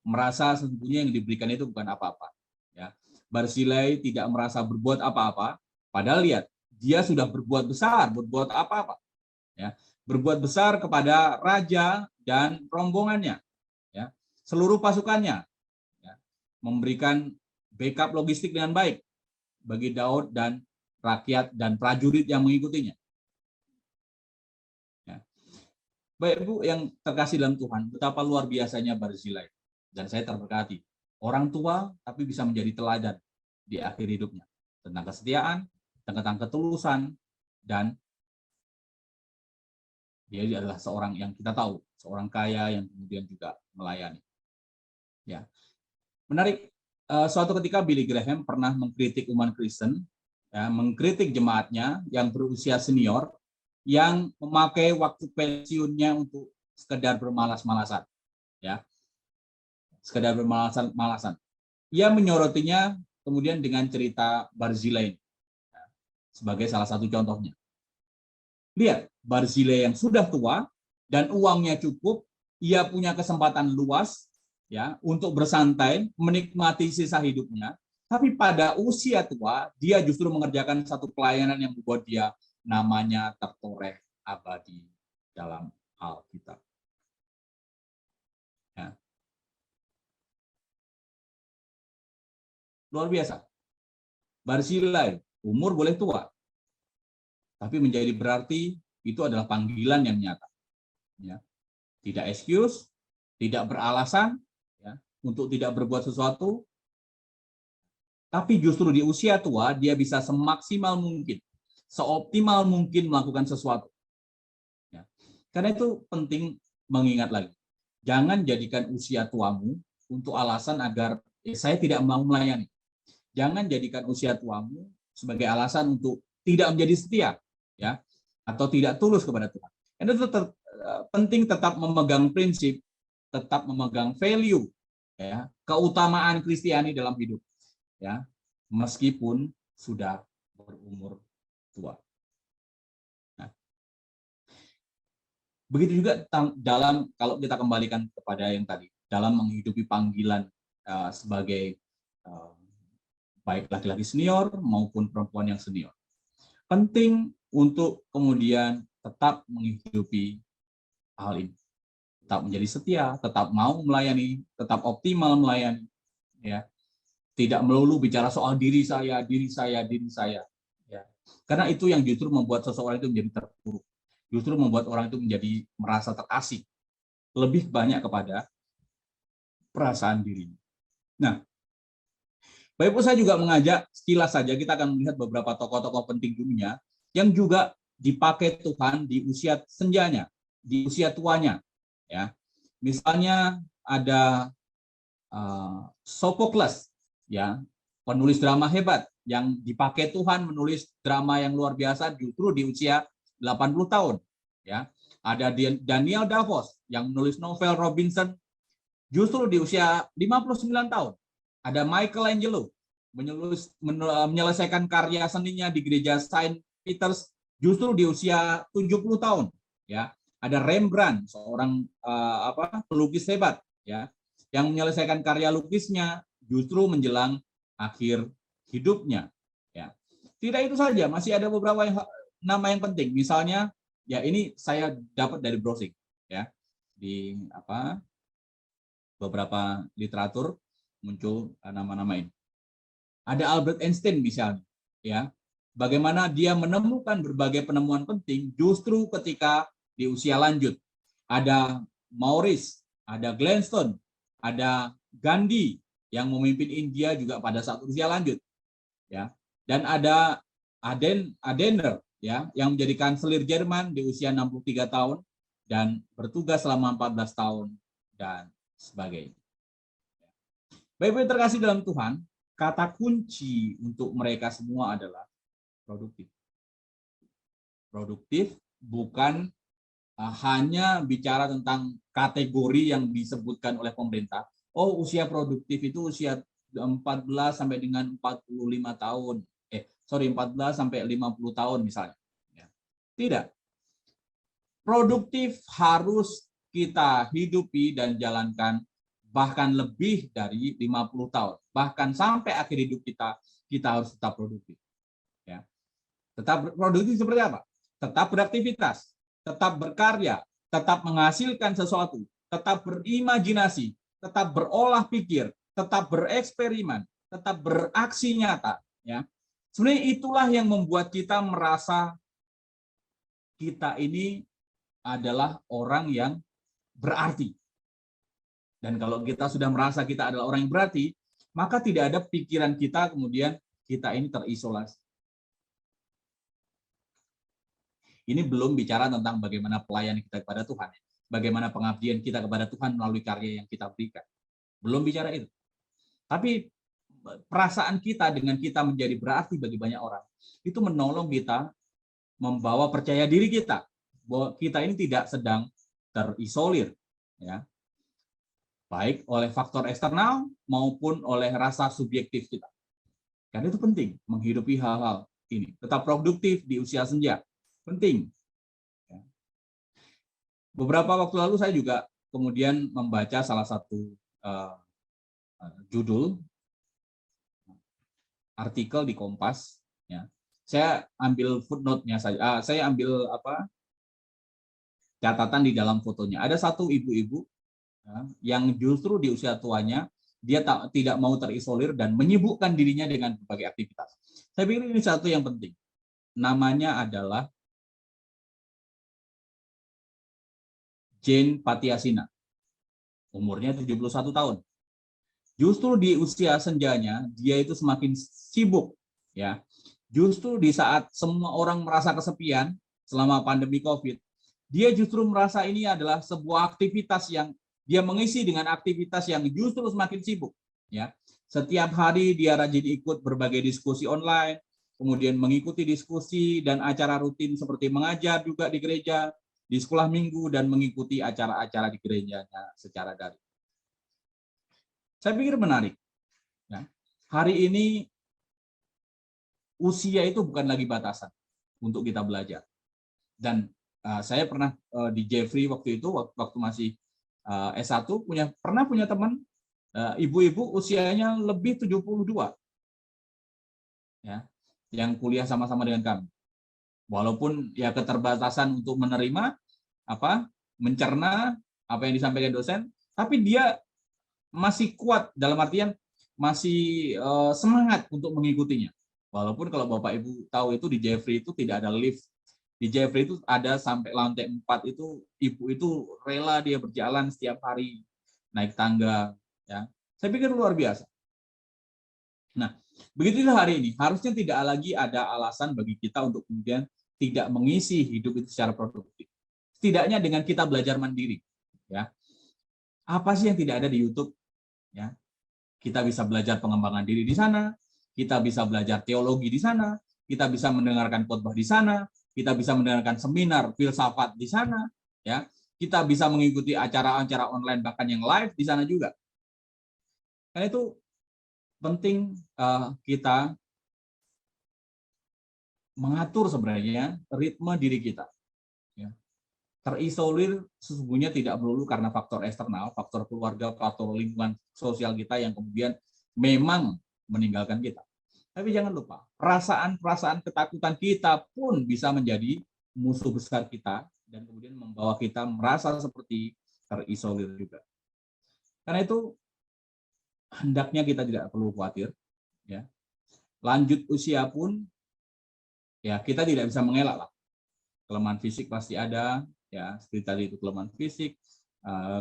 Merasa sesungguhnya yang diberikan itu bukan apa-apa. Ya. Barzilai tidak merasa berbuat apa-apa, padahal lihat, dia sudah berbuat besar, berbuat apa-apa. Ya. Berbuat besar kepada raja dan rombongannya, ya. Seluruh pasukannya, ya. Memberikan backup logistik dengan baik bagi Daud dan rakyat dan prajurit yang mengikutinya. Ya. Baik Bu yang terkasih dalam Tuhan, betapa luar biasanya Barzilai. Dan saya terberkati. Orang tua tapi bisa menjadi teladan di akhir hidupnya. Tentang kesetiaan, tentang ketulusan, dan dia adalah seorang yang kita tahu, seorang kaya yang kemudian juga melayani. Ya. Menarik, suatu ketika Billy Graham pernah mengkritik umat Kristen, ya, mengkritik jemaatnya yang berusia senior, yang memakai waktu pensiunnya untuk sekedar bermalas-malasan. Ya. Sekedar bermalasan-malasan. Ia menyorotinya kemudian dengan cerita Barzilai sebagai salah satu contohnya. Lihat, Barzilai yang sudah tua dan uangnya cukup, ia punya kesempatan luas ya untuk bersantai, menikmati sisa hidupnya, tapi pada usia tua dia justru mengerjakan satu pelayanan yang membuat dia namanya tertoreh abadi dalam Alkitab. Ya. Luar biasa. Barzilai, umur boleh tua, tapi menjadi berarti itu adalah panggilan yang nyata. Ya. Tidak excuse, tidak beralasan ya, untuk tidak berbuat sesuatu, tapi justru di usia tua dia bisa semaksimal mungkin, seoptimal mungkin melakukan sesuatu. Ya. Karena itu penting mengingat lagi, jangan jadikan usia tuamu untuk alasan agar saya tidak mau melayani. Jangan jadikan usia tuamu sebagai alasan untuk tidak menjadi setia, ya, atau tidak tulus kepada Tuhan. Itu penting tetap memegang prinsip, tetap memegang value, ya, keutamaan Kristiani dalam hidup, ya, meskipun sudah berumur tua. Nah, begitu juga dalam kalau kita kembalikan kepada yang tadi, dalam menghidupi panggilan sebagai baik laki-laki senior maupun perempuan yang senior. Penting untuk kemudian tetap menghidupi hal ini. Tetap menjadi setia, tetap mau melayani, tetap optimal melayani. Ya. Tidak melulu bicara soal diri saya, diri saya, diri saya. Ya. Karena itu yang justru membuat seseorang itu menjadi terpuruk. Justru membuat orang itu menjadi merasa terasing. Lebih banyak kepada perasaan dirinya. Nah, Bapak Ibu, saya juga mengajak sekilas saja kita akan melihat beberapa tokoh-tokoh penting dunia yang juga dipakai Tuhan di usia senjanya, di usia tuanya. Ya, misalnya ada Sophocles, ya, penulis drama hebat yang dipakai Tuhan menulis drama yang luar biasa justru di usia 80 tahun. Ya, ada Daniel Davos yang menulis novel Robinson justru di usia 59 tahun. Ada Michelangelo menyelesaikan karya seninya di gereja Saint Peter's justru di usia 70 tahun. Ya, ada Rembrandt, seorang pelukis hebat, ya, yang menyelesaikan karya lukisnya justru menjelang akhir hidupnya. Ya, tidak itu saja, masih ada beberapa nama yang penting. Misalnya, ya ini saya dapat dari browsing, ya, di beberapa literatur muncul nama-nama ini. Ada Albert Einstein misalnya, ya. Bagaimana dia menemukan berbagai penemuan penting justru ketika di usia lanjut. Ada Maurice, ada Gladstone, ada Gandhi yang memimpin India juga pada saat usia lanjut, ya. Dan ada Adenauer, ya, yang menjadi kanselir Jerman di usia 63 tahun. dan bertugas selama 14 tahun, dan sebagainya. Baik-baik terkasih dalam Tuhan, kata kunci untuk mereka semua adalah produktif. Produktif bukan hanya bicara tentang kategori yang disebutkan oleh pemerintah. Oh, usia produktif itu usia 14 sampai dengan 45 tahun. 14 sampai 50 tahun misalnya. Tidak. Produktif harus kita hidupi dan jalankan bahkan lebih dari 50 tahun. Bahkan sampai akhir hidup kita harus tetap produktif. Ya. Tetap produktif seperti apa? Tetap beraktivitas, tetap berkarya, tetap menghasilkan sesuatu, tetap berimajinasi, tetap berolah pikir, tetap bereksperimen, tetap beraksi nyata. Ya. Sebenarnya itulah yang membuat kita merasa kita ini adalah orang yang berarti. Dan kalau kita sudah merasa kita adalah orang yang berarti, maka tidak ada pikiran kita kemudian kita ini terisolasi. Ini belum bicara tentang bagaimana pelayanan kita kepada Tuhan, bagaimana pengabdian kita kepada Tuhan melalui karya yang kita berikan. Belum bicara itu. Tapi perasaan kita dengan kita menjadi berarti bagi banyak orang, itu menolong kita membawa percaya diri kita bahwa kita ini tidak sedang terisolir, ya, baik oleh faktor eksternal maupun oleh rasa subjektif kita. Karena itu penting menghidupi hal-hal ini. Tetap produktif di usia senja, penting. Beberapa waktu lalu saya juga kemudian membaca salah satu judul artikel di Kompas. Ya. Saya ambil footnote-nya saja. Saya ambil catatan di dalam fotonya. Ada satu ibu-ibu yang justru di usia tuanya dia tidak mau terisolir dan menyibukkan dirinya dengan berbagai aktivitas. Saya pikir ini satu yang penting. Namanya adalah Jane Patiasina. Umurnya 71 tahun. Justru di usia senjanya dia itu semakin sibuk, ya. Justru di saat semua orang merasa kesepian selama pandemi Covid, dia justru merasa ini adalah sebuah aktivitas yang dia mengisi dengan aktivitas yang justru semakin sibuk, ya. Setiap hari dia rajin ikut berbagai diskusi online, kemudian mengikuti diskusi dan acara rutin seperti mengajar juga di gereja, di sekolah minggu, dan mengikuti acara-acara di gerejanya secara daring. Saya pikir menarik. Ya. Hari ini usia itu bukan lagi batasan untuk kita belajar. Dan saya pernah di Jeffrey waktu itu, waktu masih S1, pernah punya teman ibu-ibu usianya lebih 72. Ya, yang kuliah sama-sama dengan kami. Walaupun ya keterbatasan untuk menerima mencerna apa yang disampaikan dosen, tapi dia masih kuat dalam artian masih semangat untuk mengikutinya. Walaupun kalau Bapak Ibu tahu itu di Jeffrey itu tidak ada lift. Di Jeffrey itu ada sampai lantai 4 itu ibu itu rela dia berjalan setiap hari naik tangga, ya. Saya pikir luar biasa. Nah, begitulah hari ini. Harusnya tidak lagi ada alasan bagi kita untuk kemudian tidak mengisi hidup itu secara produktif. Setidaknya dengan kita belajar mandiri, ya. Apa sih yang tidak ada di YouTube? Ya, kita bisa belajar pengembangan diri di sana, kita bisa belajar teologi di sana, kita bisa mendengarkan khotbah di sana, kita bisa mendengarkan seminar filsafat di sana, ya. Kita bisa mengikuti acara-acara online bahkan yang live di sana juga. Karena itu penting kita mengatur sebenarnya ritme diri kita. Ya. Terisolir sesungguhnya tidak melulu karena faktor eksternal, faktor keluarga, faktor lingkungan sosial kita yang kemudian memang meninggalkan kita. Tapi jangan lupa, perasaan-perasaan ketakutan kita pun bisa menjadi musuh besar kita dan kemudian membawa kita merasa seperti terisolir juga. Karena itu hendaknya kita tidak perlu khawatir, ya. Lanjut usia pun ya kita tidak bisa mengelak lah. Kelemahan fisik pasti ada, ya, seperti tadi itu kelemahan fisik,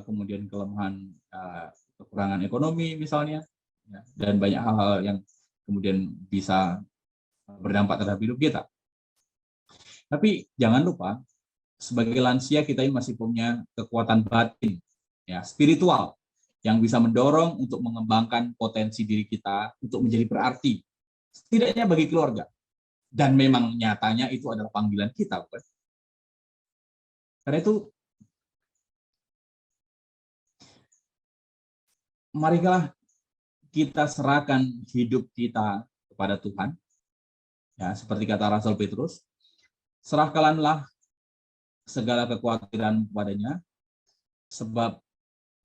kemudian kelemahan kekurangan ekonomi misalnya, ya, dan banyak hal-hal yang kemudian bisa berdampak terhadap hidup kita. Tapi jangan lupa, sebagai lansia kita ini masih punya kekuatan batin, ya, spiritual, yang bisa mendorong untuk mengembangkan potensi diri kita untuk menjadi berarti, setidaknya bagi keluarga. Dan memang nyatanya itu adalah panggilan kita, bukan? Karena itu, marilah kita serahkan hidup kita kepada Tuhan. Ya, seperti kata Rasul Petrus, serahkanlah segala kekhawatiran kepadanya, sebab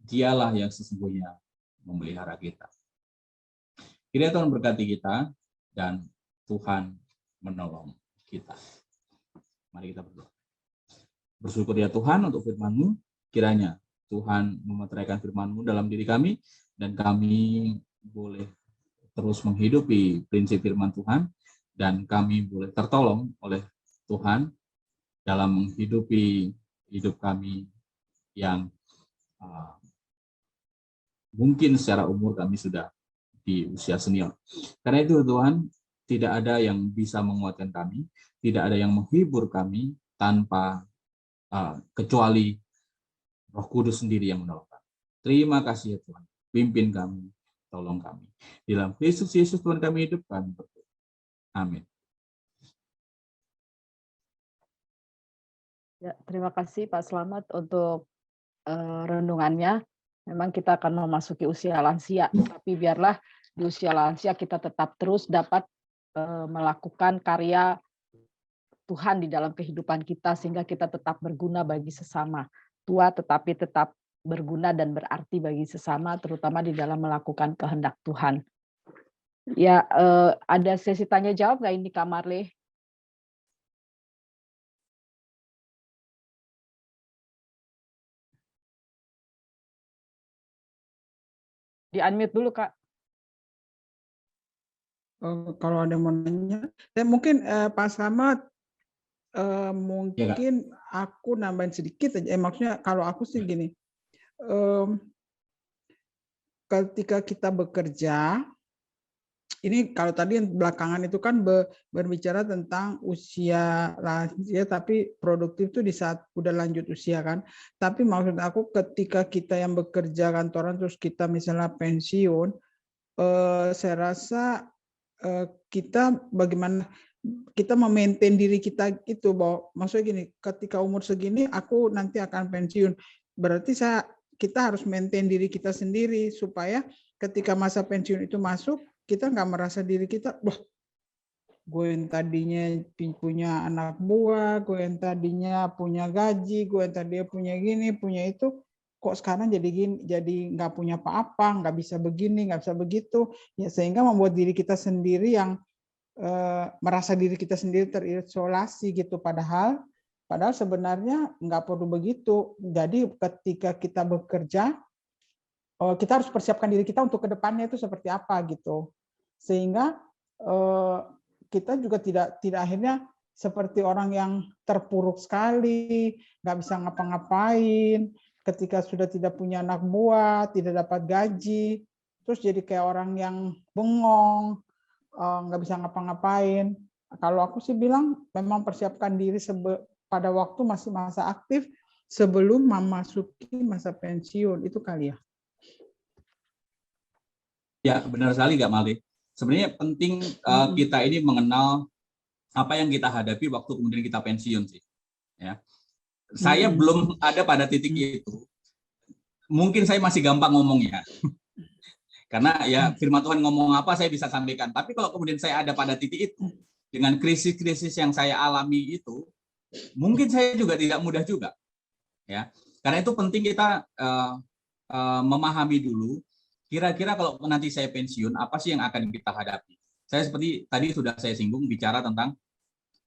dialah yang sesungguhnya memelihara kita. Kiranya Tuhan berkati kita dan Tuhan menolong kita. Mari kita berdoa. Bersyukur ya Tuhan untuk firman-Mu, kiranya Tuhan memeteraikan firman-Mu dalam diri kami, dan kami boleh terus menghidupi prinsip firman Tuhan, dan kami boleh tertolong oleh Tuhan dalam menghidupi hidup kami yang mungkin secara umur kami sudah di usia senior. Karena itu Tuhan, tidak ada yang bisa menguatkan kami, tidak ada yang menghibur kami tanpa kecuali Roh Kudus sendiri yang menolong kami. Terima kasih ya Tuhan, pimpin kami, tolong kami. Di dalam Kristus Yesus Tuhan kami hidup, kami berdoa. Amin. Ya, terima kasih Pak Slamet untuk renungannya. Memang kita akan memasuki usia lansia, tapi biarlah di usia lansia kita tetap terus dapat melakukan karya Tuhan di dalam kehidupan kita, sehingga kita tetap berguna bagi sesama. Tua tetapi tetap berguna dan berarti bagi sesama, terutama di dalam melakukan kehendak Tuhan. Ya, ada sesi tanya jawab nggak ini Kak Marley? Di-unmute dulu, Kak. Kalau ada mau nanya, mungkin Pak Slamet, mungkin aku nambahin sedikit aja. Maksudnya kalau aku sih gini, ketika kita bekerja, ini kalau tadi yang belakangan itu kan berbicara tentang usia lansia, tapi produktif itu di saat udah lanjut usia kan. Tapi maksud aku ketika kita yang bekerja kantoran terus kita misalnya pensiun, saya rasa kita bagaimana kita memaintain diri kita itu, bahwa maksudnya gini, ketika umur segini aku nanti akan pensiun, berarti kita harus maintain diri kita sendiri supaya ketika masa pensiun itu masuk, kita nggak merasa diri kita, wah, gue yang tadinya punya anak buah, gue yang tadinya punya gaji, gue yang tadinya punya gini, punya itu, kok sekarang jadi gini, jadi nggak punya apa-apa, nggak bisa begini, nggak bisa begitu, ya sehingga membuat diri kita sendiri yang merasa diri kita sendiri terisolasi gitu, padahal sebenarnya nggak perlu begitu. Jadi ketika kita bekerja, kita harus persiapkan diri kita untuk kedepannya itu seperti apa gitu, sehingga kita juga tidak akhirnya seperti orang yang terpuruk sekali, nggak bisa ngapa-ngapain, ketika sudah tidak punya anak buah, tidak dapat gaji, terus jadi kayak orang yang bengong, nggak bisa ngapa-ngapain. Kalau aku sih bilang memang persiapkan diri pada waktu masih masa aktif sebelum memasuki masa pensiun, itu kali ya. Ya, benar sekali Kak Mali. Sebenarnya penting kita ini mengenal apa yang kita hadapi waktu kemudian kita pensiun sih. Ya. Saya belum ada pada titik itu. Mungkin saya masih gampang ngomongnya. Karena ya firman Tuhan ngomong apa saya bisa sampaikan. Tapi kalau kemudian saya ada pada titik itu, dengan krisis-krisis yang saya alami itu, mungkin saya juga tidak mudah juga. Ya. Karena itu penting kita memahami dulu, kira-kira kalau nanti saya pensiun, apa sih yang akan kita hadapi? Saya seperti tadi sudah saya singgung bicara tentang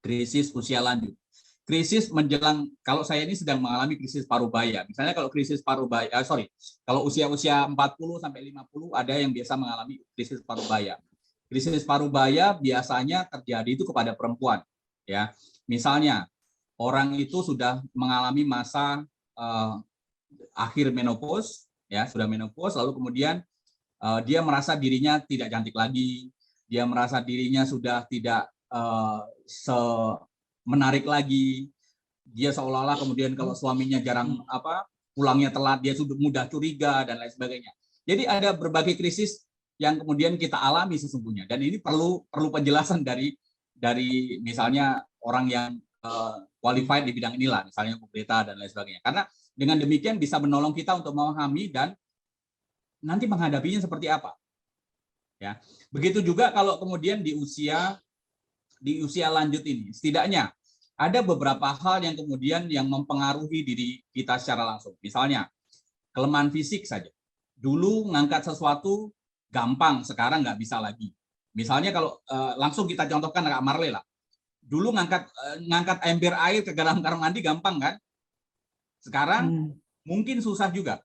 krisis usia lanjut. Krisis menjelang, kalau saya ini sedang mengalami krisis parubaya. Misalnya kalau krisis parubaya, kalau usia-usia 40 sampai 50 ada yang biasa mengalami krisis parubaya. Krisis parubaya biasanya terjadi itu kepada perempuan, ya. Misalnya orang itu sudah mengalami masa akhir menopause, ya, sudah menopause, lalu kemudian dia merasa dirinya tidak cantik lagi, dia merasa dirinya sudah tidak menarik lagi, dia seolah-olah kemudian kalau suaminya jarang pulangnya telat, dia sudah mudah curiga dan lain sebagainya. Jadi ada berbagai krisis yang kemudian kita alami sesungguhnya, dan ini perlu penjelasan dari misalnya orang yang qualified di bidang inilah, misalnya Bu Greta dan lain sebagainya. Karena dengan demikian bisa menolong kita untuk memahami dan nanti menghadapinya seperti apa. Ya. Begitu juga kalau kemudian di usia lanjut ini, setidaknya ada beberapa hal yang kemudian yang mempengaruhi diri kita secara langsung. Misalnya kelemahan fisik saja. Dulu ngangkat sesuatu gampang, sekarang nggak bisa lagi. Misalnya kalau langsung kita contohkan Kak Marle lah. Dulu ngangkat ember air ke dalam kamar mandi gampang kan? Sekarang mungkin susah juga.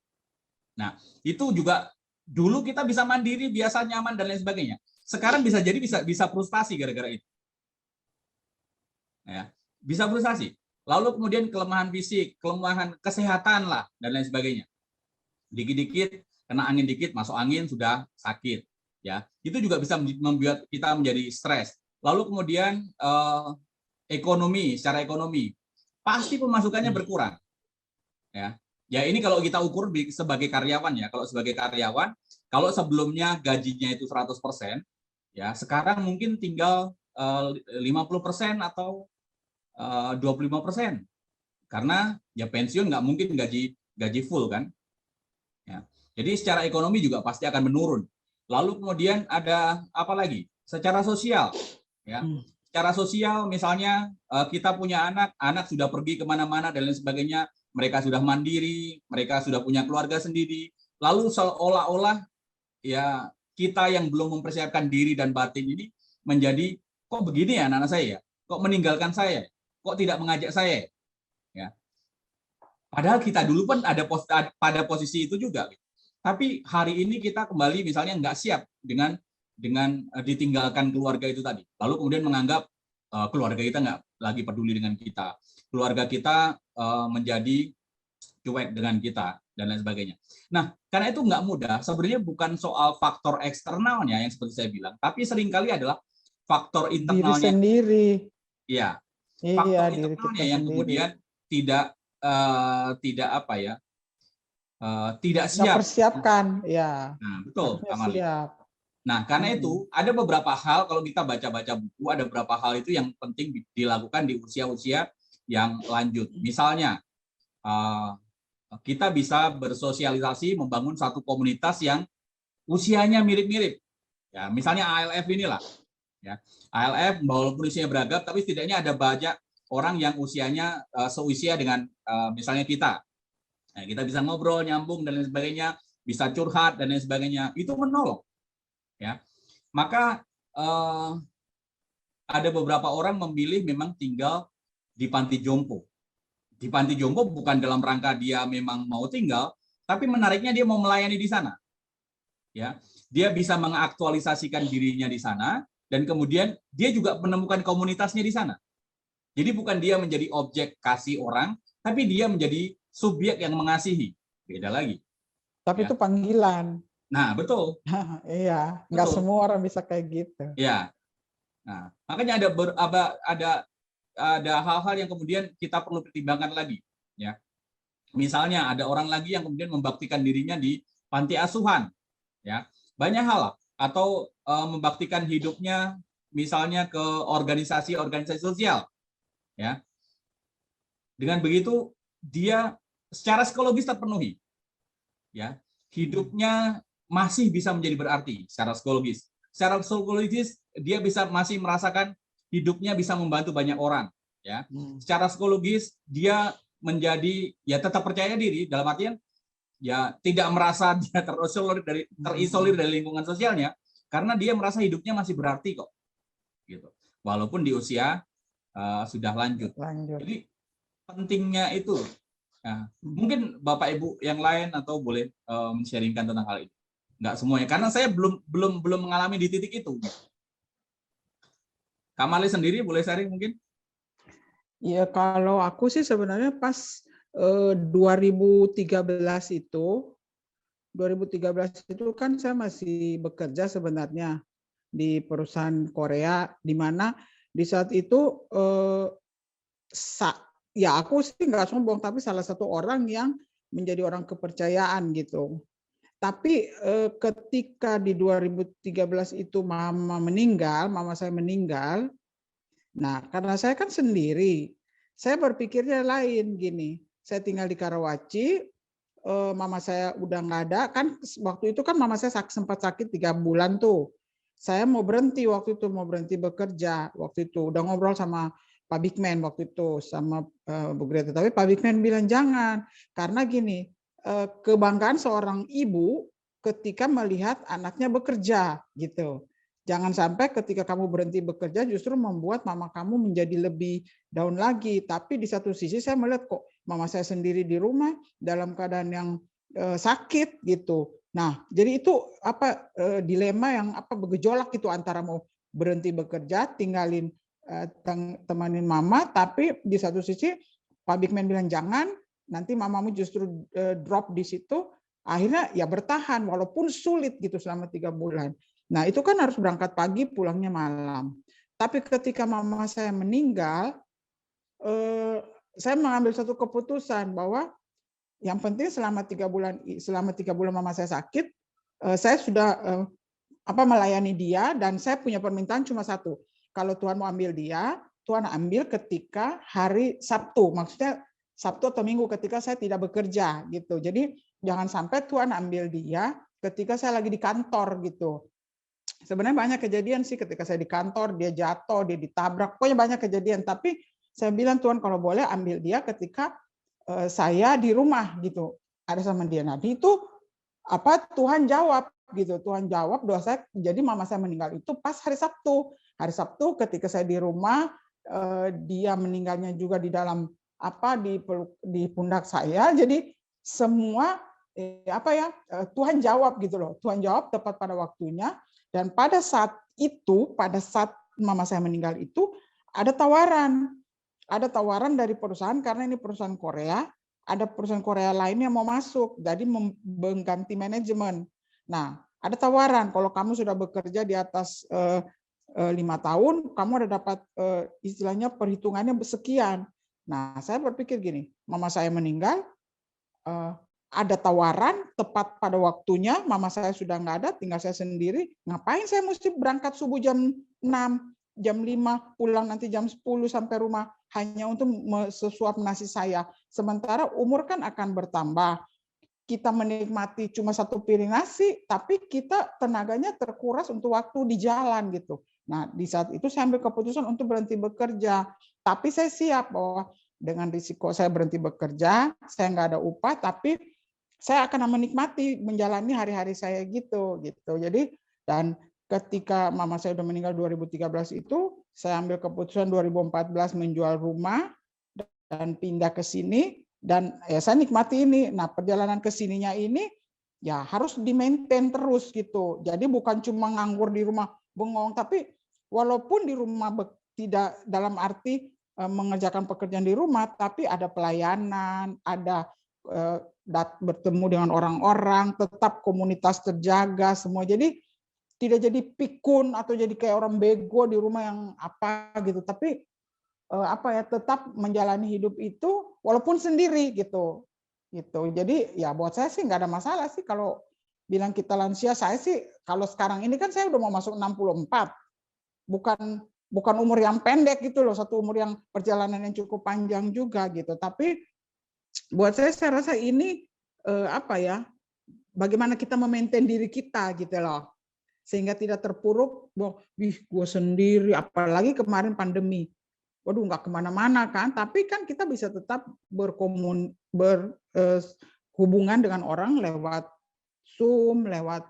Nah, itu juga dulu kita bisa mandiri, biasa nyaman dan lain sebagainya. Sekarang bisa jadi bisa frustasi gara-gara itu. Ya, bisa frustasi. Lalu kemudian kelemahan fisik, kelemahan kesehatan lah dan lain sebagainya. Dikit-dikit kena angin dikit, masuk angin sudah sakit. Ya, itu juga bisa membuat kita menjadi stres. Lalu kemudian secara ekonomi pasti pemasukannya berkurang. Ya ini kalau kita ukur sebagai karyawan ya. Kalau sebagai karyawan, kalau sebelumnya gajinya itu 100%, ya sekarang mungkin tinggal 50% atau 25%. Karena ya pensiun nggak mungkin gaji full kan. Ya. Jadi secara ekonomi juga pasti akan menurun. Lalu kemudian ada apa lagi? Secara sosial, ya. Secara sosial misalnya kita punya anak sudah pergi kemana-mana dan lain sebagainya, mereka sudah mandiri, mereka sudah punya keluarga sendiri. Lalu seolah-olah ya kita yang belum mempersiapkan diri dan batin ini menjadi kok begini ya anak-anak saya ya, kok meninggalkan saya, kok tidak mengajak saya, ya. Padahal kita dulu pun ada pada posisi itu juga. Tapi hari ini kita kembali misalnya nggak siap dengan ditinggalkan keluarga itu tadi. Lalu kemudian menganggap keluarga kita nggak lagi peduli dengan kita. Keluarga kita menjadi cuek dengan kita dan lain sebagainya. Nah, karena itu nggak mudah. Sebenarnya bukan soal faktor eksternalnya yang seperti saya bilang, tapi seringkali adalah faktor internalnya. Diri sendiri. Iya. Iya, faktor diri internalnya kita yang sendiri. kemudian tidak apa ya, tidak Nggak siap. persiapkan, ya. Nah, betul, Harusnya Kak Mali. siap. Nah, karena itu ada beberapa hal kalau kita baca-baca buku, ada beberapa hal itu yang penting dilakukan di usia-usia yang lanjut. Misalnya, kita bisa bersosialisasi, membangun satu komunitas yang usianya mirip-mirip. Ya, misalnya ALF inilah. Ya, ALF walaupun usianya beragam, tapi setidaknya ada banyak orang yang usianya seusia dengan misalnya kita. Nah, kita bisa ngobrol, nyambung dan lain sebagainya, bisa curhat dan lain sebagainya. Itu menolong. Ya, maka ada beberapa orang memilih memang tinggal di panti jompo. Di panti jompo bukan dalam rangka dia memang mau tinggal, tapi menariknya dia mau melayani di sana. Ya, dia bisa mengaktualisasikan dirinya di sana dan kemudian dia juga menemukan komunitasnya di sana. Jadi bukan dia menjadi objek kasih orang, tapi dia menjadi subjek yang mengasihi. Beda lagi. Tapi ya. Itu panggilan. Nah, betul. Iya, nggak semua orang bisa kayak gitu. Ya. Nah, makanya ada hal-hal yang kemudian kita perlu pertimbangkan lagi, ya. Misalnya ada orang lagi yang kemudian membaktikan dirinya di panti asuhan, ya. Banyak hal atau membaktikan hidupnya misalnya ke organisasi-organisasi sosial, ya. Dengan begitu dia secara psikologis terpenuhi, ya. Hidupnya masih bisa menjadi berarti secara psikologis. Secara psikologis dia bisa masih merasakan hidupnya bisa membantu banyak orang, ya. Secara psikologis dia menjadi ya tetap percaya diri dalam artian ya tidak merasa dia terisolir dari lingkungan sosialnya karena dia merasa hidupnya masih berarti kok, gitu. Walaupun di usia sudah lanjut. Jadi pentingnya itu. Nah, mungkin Bapak Ibu yang lain atau boleh men-sharingkan tentang hal ini. Enggak semuanya, karena saya belum mengalami di titik itu. Kak Mali sendiri boleh sharing mungkin? Ya kalau aku sih sebenarnya pas 2013 itu kan saya masih bekerja sebenarnya di perusahaan Korea, di mana di saat itu ya aku sih nggak sombong, tapi salah satu orang yang menjadi orang kepercayaan gitu. Tapi ketika di 2013 itu mama saya meninggal, nah karena saya kan sendiri, saya berpikirnya lain gini, saya tinggal di Karawaci, mama saya udah nggak ada, kan waktu itu kan mama saya sempat sakit 3 bulan tuh. Saya mau berhenti waktu itu, mau berhenti bekerja waktu itu, udah ngobrol sama Pak Bigman waktu itu sama Bu Greta, tapi Pak Bigman bilang jangan, karena gini, kebanggaan seorang ibu ketika melihat anaknya bekerja gitu. Jangan sampai ketika kamu berhenti bekerja justru membuat mama kamu menjadi lebih down lagi. Tapi di satu sisi saya melihat kok mama saya sendiri di rumah dalam keadaan yang sakit gitu. Nah, jadi itu apa dilema yang apa bergejolak itu antara mau berhenti bekerja, tinggalin temanin mama, tapi di satu sisi Pak Bigman bilang jangan, nanti mamamu justru drop di situ. Akhirnya ya bertahan walaupun sulit gitu selama 3 bulan. Nah, itu kan harus berangkat pagi, pulangnya malam. Tapi ketika mama saya meninggal, saya mengambil satu keputusan bahwa yang penting selama 3 bulan mama saya sakit, saya sudah melayani dia, dan saya punya permintaan cuma satu. Kalau Tuhan mau ambil dia, Tuhan ambil ketika hari Sabtu. Maksudnya Sabtu atau Minggu ketika saya tidak bekerja gitu. Jadi jangan sampai Tuhan ambil dia ketika saya lagi di kantor gitu. Sebenarnya banyak kejadian sih ketika saya di kantor, dia jatuh, dia ditabrak, pokoknya banyak kejadian. Tapi saya bilang Tuhan kalau boleh ambil dia ketika saya di rumah gitu, ada sama dia. Nah itu apa Tuhan jawab gitu, Tuhan jawab doa saya. Jadi mama saya meninggal itu pas hari Sabtu. Hari Sabtu ketika saya di rumah, dia meninggalnya juga di dalam di pundak saya. Jadi semua Tuhan jawab gitu loh. Tuhan jawab tepat pada waktunya. Dan pada saat mama saya meninggal itu ada tawaran dari perusahaan, karena ini perusahaan Korea, ada perusahaan Korea lain yang mau masuk, jadi mengganti manajemen. Nah, ada tawaran kalau kamu sudah bekerja di atas 5 tahun, kamu ada dapat istilahnya perhitungannya sekian. Nah, saya berpikir gini, mama saya meninggal, ada tawaran tepat pada waktunya, mama saya sudah nggak ada, tinggal saya sendiri. Ngapain saya mesti berangkat subuh jam 6, jam 5, pulang nanti jam 10 sampai rumah hanya untuk sesuap nasi saya. Sementara umur kan akan bertambah. Kita menikmati cuma 1 piring nasi, tapi kita tenaganya terkuras untuk waktu di jalan gitu. Nah, di saat itu saya ambil keputusan untuk berhenti bekerja. Tapi saya siap bahwa dengan risiko saya berhenti bekerja, saya nggak ada upah, tapi saya akan menikmati menjalani hari-hari saya gitu. Jadi dan ketika mama saya udah meninggal 2013 itu, saya ambil keputusan 2014 menjual rumah dan pindah ke sini, dan ya saya nikmati ini. Nah, perjalanan ke sininya ini ya harus di-maintain terus gitu. Jadi bukan cuma nganggur di rumah bengong, tapi walaupun di rumah tidak dalam arti mengerjakan pekerjaan di rumah, tapi ada pelayanan, ada bertemu dengan orang-orang, tetap komunitas terjaga semua. Jadi tidak jadi pikun atau jadi kayak orang bego di rumah yang apa gitu, tapi tetap menjalani hidup itu walaupun sendiri gitu. Jadi ya buat saya sih nggak ada masalah sih kalau bilang kita lansia. Saya sih kalau sekarang ini kan saya udah mau masuk 64. Bukan umur yang pendek gitu loh, satu umur yang perjalanan yang cukup panjang juga gitu. Tapi buat saya rasa ini bagaimana kita memaintain diri kita gitu loh, sehingga tidak terpuruk bahwa gue sendiri, apalagi kemarin pandemi, waduh nggak kemana-mana kan, tapi kan kita bisa tetap berhubungan dengan orang lewat Zoom, lewat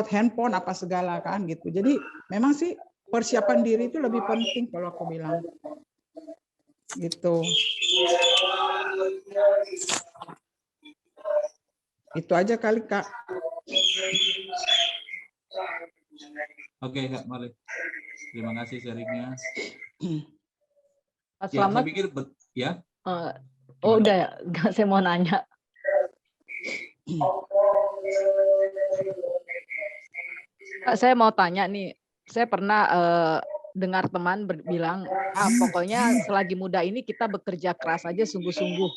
handphone apa segala kan gitu. Jadi memang sih persiapan diri itu lebih penting kalau aku bilang gitu. Itu aja kali Kak. Oke Kak Malik, terima kasih sharingnya. Pak Ya, Slamet, saya pikir ya. Udah ya, saya mau nanya. Pak, saya mau tanya nih, saya pernah dengar teman bilang, pokoknya selagi muda ini kita bekerja keras aja sungguh-sungguh,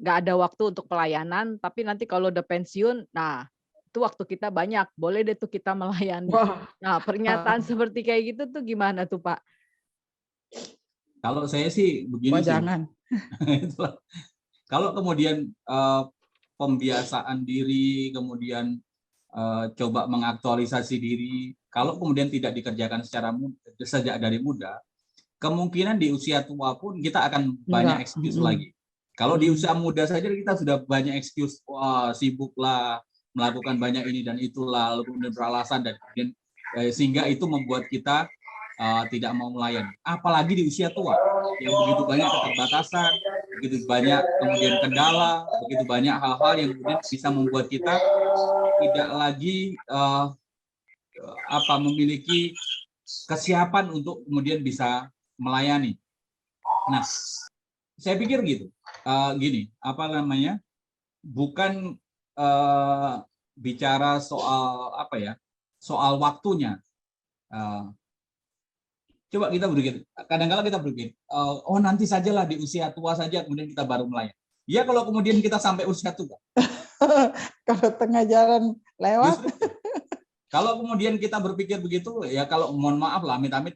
nggak ada waktu untuk pelayanan, tapi nanti kalau udah pensiun, nah itu waktu kita banyak, boleh deh tuh kita melayani. Wah, Nah, pernyataan seperti kayak gitu tuh gimana tuh, Pak? Kalau saya sih begini wah sih, Bu. jangan. Itulah. Kalau kemudian pembiasaan diri, kemudian coba mengaktualisasi diri, kalau kemudian tidak dikerjakan sejak dari muda, kemungkinan di usia tua pun kita akan banyak Enggak. excuse lagi. Kalau di usia muda saja kita sudah banyak excuse, wah sibuk lah, melakukan banyak ini dan itulah, lalu kemudian beralasan dan kemudian sehingga itu membuat kita tidak mau melayani. Apalagi di usia tua yang begitu banyak keterbatasan, begitu banyak kemudian kendala, begitu banyak hal-hal yang kemudian bisa membuat kita tidak lagi memiliki kesiapan untuk kemudian bisa melayani. Nah, saya pikir gitu, gini, apa namanya, bukan bicara soal apa ya, soal waktunya. Coba kita berpikir, kadang-kala kita berpikir, oh nanti sajalah di usia tua saja kemudian kita baru melayani. Ya kalau kemudian kita sampai usia tua. Kalau tengah jalan lewat. Justru kalau kemudian kita berpikir begitu, ya kalau mohon maaf lah, amit-amit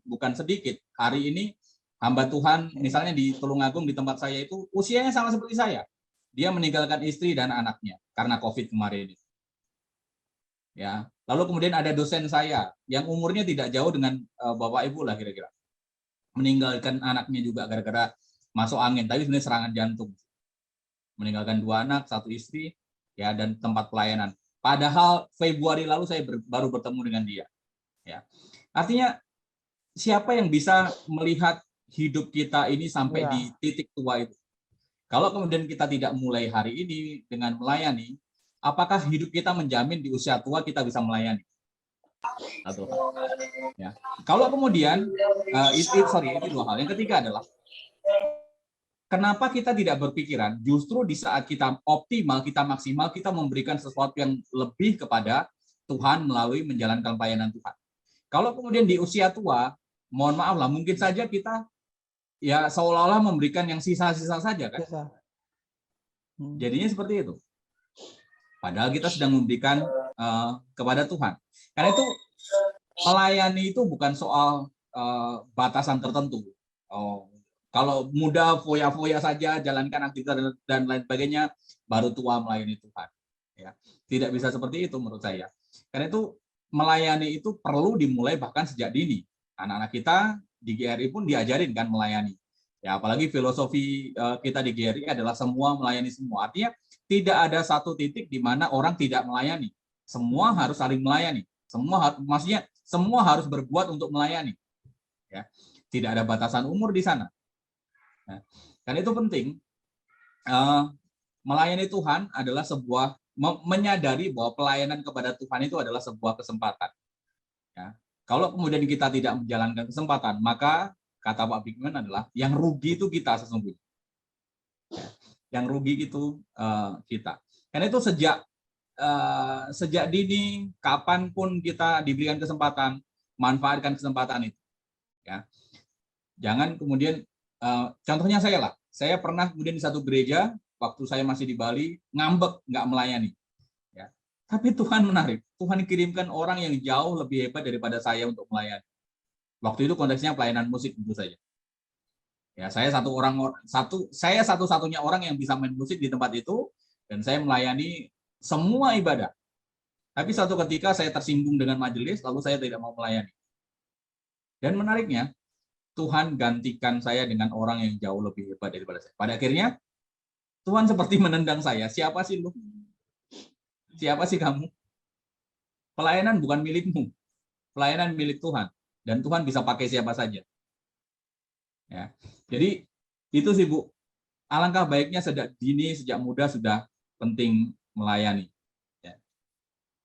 bukan sedikit. Hari ini hamba Tuhan, misalnya di Tulungagung di tempat saya itu usianya sama seperti saya. Dia meninggalkan istri dan anaknya karena COVID kemarin. Ya, lalu kemudian ada dosen saya yang umurnya tidak jauh dengan Bapak Ibu lah kira-kira. Meninggalkan anaknya juga gara-gara masuk angin, tapi sebenarnya serangan jantung. Meninggalkan 2 anak, 1 istri, ya dan tempat pelayanan. Padahal Februari lalu saya baru bertemu dengan dia. Ya. Artinya siapa yang bisa melihat hidup kita ini sampai di titik tua itu? Kalau kemudian kita tidak mulai hari ini dengan melayani, apakah hidup kita menjamin di usia tua kita bisa melayani? Atau, ya. Kalau kemudian itu 2 hal. Yang ketiga adalah kenapa kita tidak berpikiran justru di saat kita optimal, kita maksimal, kita memberikan sesuatu yang lebih kepada Tuhan melalui menjalankan pelayanan Tuhan. Kalau kemudian di usia tua, mohon maaf lah, mungkin saja kita ya seolah-olah memberikan yang sisa-sisa saja kan. Jadinya seperti itu. Padahal kita sedang memberikan kepada Tuhan. Karena itu melayani itu bukan soal batasan tertentu. Kalau muda foya-foya saja jalankan aktivitas dan lain sebagainya, baru tua melayani Tuhan. Ya, tidak bisa seperti itu menurut saya. Karena itu melayani itu perlu dimulai bahkan sejak dini. Anak-anak kita di GRI pun diajarin kan melayani. Ya, apalagi filosofi kita di GRI adalah semua melayani semua. Artinya tidak ada satu titik di mana orang tidak melayani. Semua harus saling melayani. Maksudnya semua harus berbuat untuk melayani. Ya, tidak ada batasan umur di sana. Nah, karena itu penting, melayani Tuhan adalah sebuah, menyadari bahwa pelayanan kepada Tuhan itu adalah sebuah kesempatan. Ya. Kalau kemudian kita tidak menjalankan kesempatan, maka kata Pak Bigman adalah yang rugi itu kita sesungguhnya. Ya. Yang rugi itu kita. Karena itu sejak dini, kapanpun kita diberikan kesempatan, manfaatkan kesempatan itu. Ya. Jangan kemudian contohnya saya pernah kemudian di satu gereja waktu saya masih di Bali ngambek nggak melayani, ya. Tapi Tuhan menarik, Tuhan kirimkan orang yang jauh lebih hebat daripada saya untuk melayani. Waktu itu konteksnya pelayanan musik tentu saja. Ya, saya satu-satunya orang yang bisa main musik di tempat itu dan saya melayani semua ibadah. Tapi suatu ketika saya tersinggung dengan majelis lalu saya tidak mau melayani. Dan menariknya Tuhan gantikan saya dengan orang yang jauh lebih hebat daripada saya. Pada akhirnya, Tuhan seperti menendang saya. Siapa sih lu? Siapa sih kamu? Pelayanan bukan milikmu. Pelayanan milik Tuhan. Dan Tuhan bisa pakai siapa saja. Ya. Jadi, itu sih Bu. Alangkah baiknya sejak dini, sejak muda sudah penting melayani.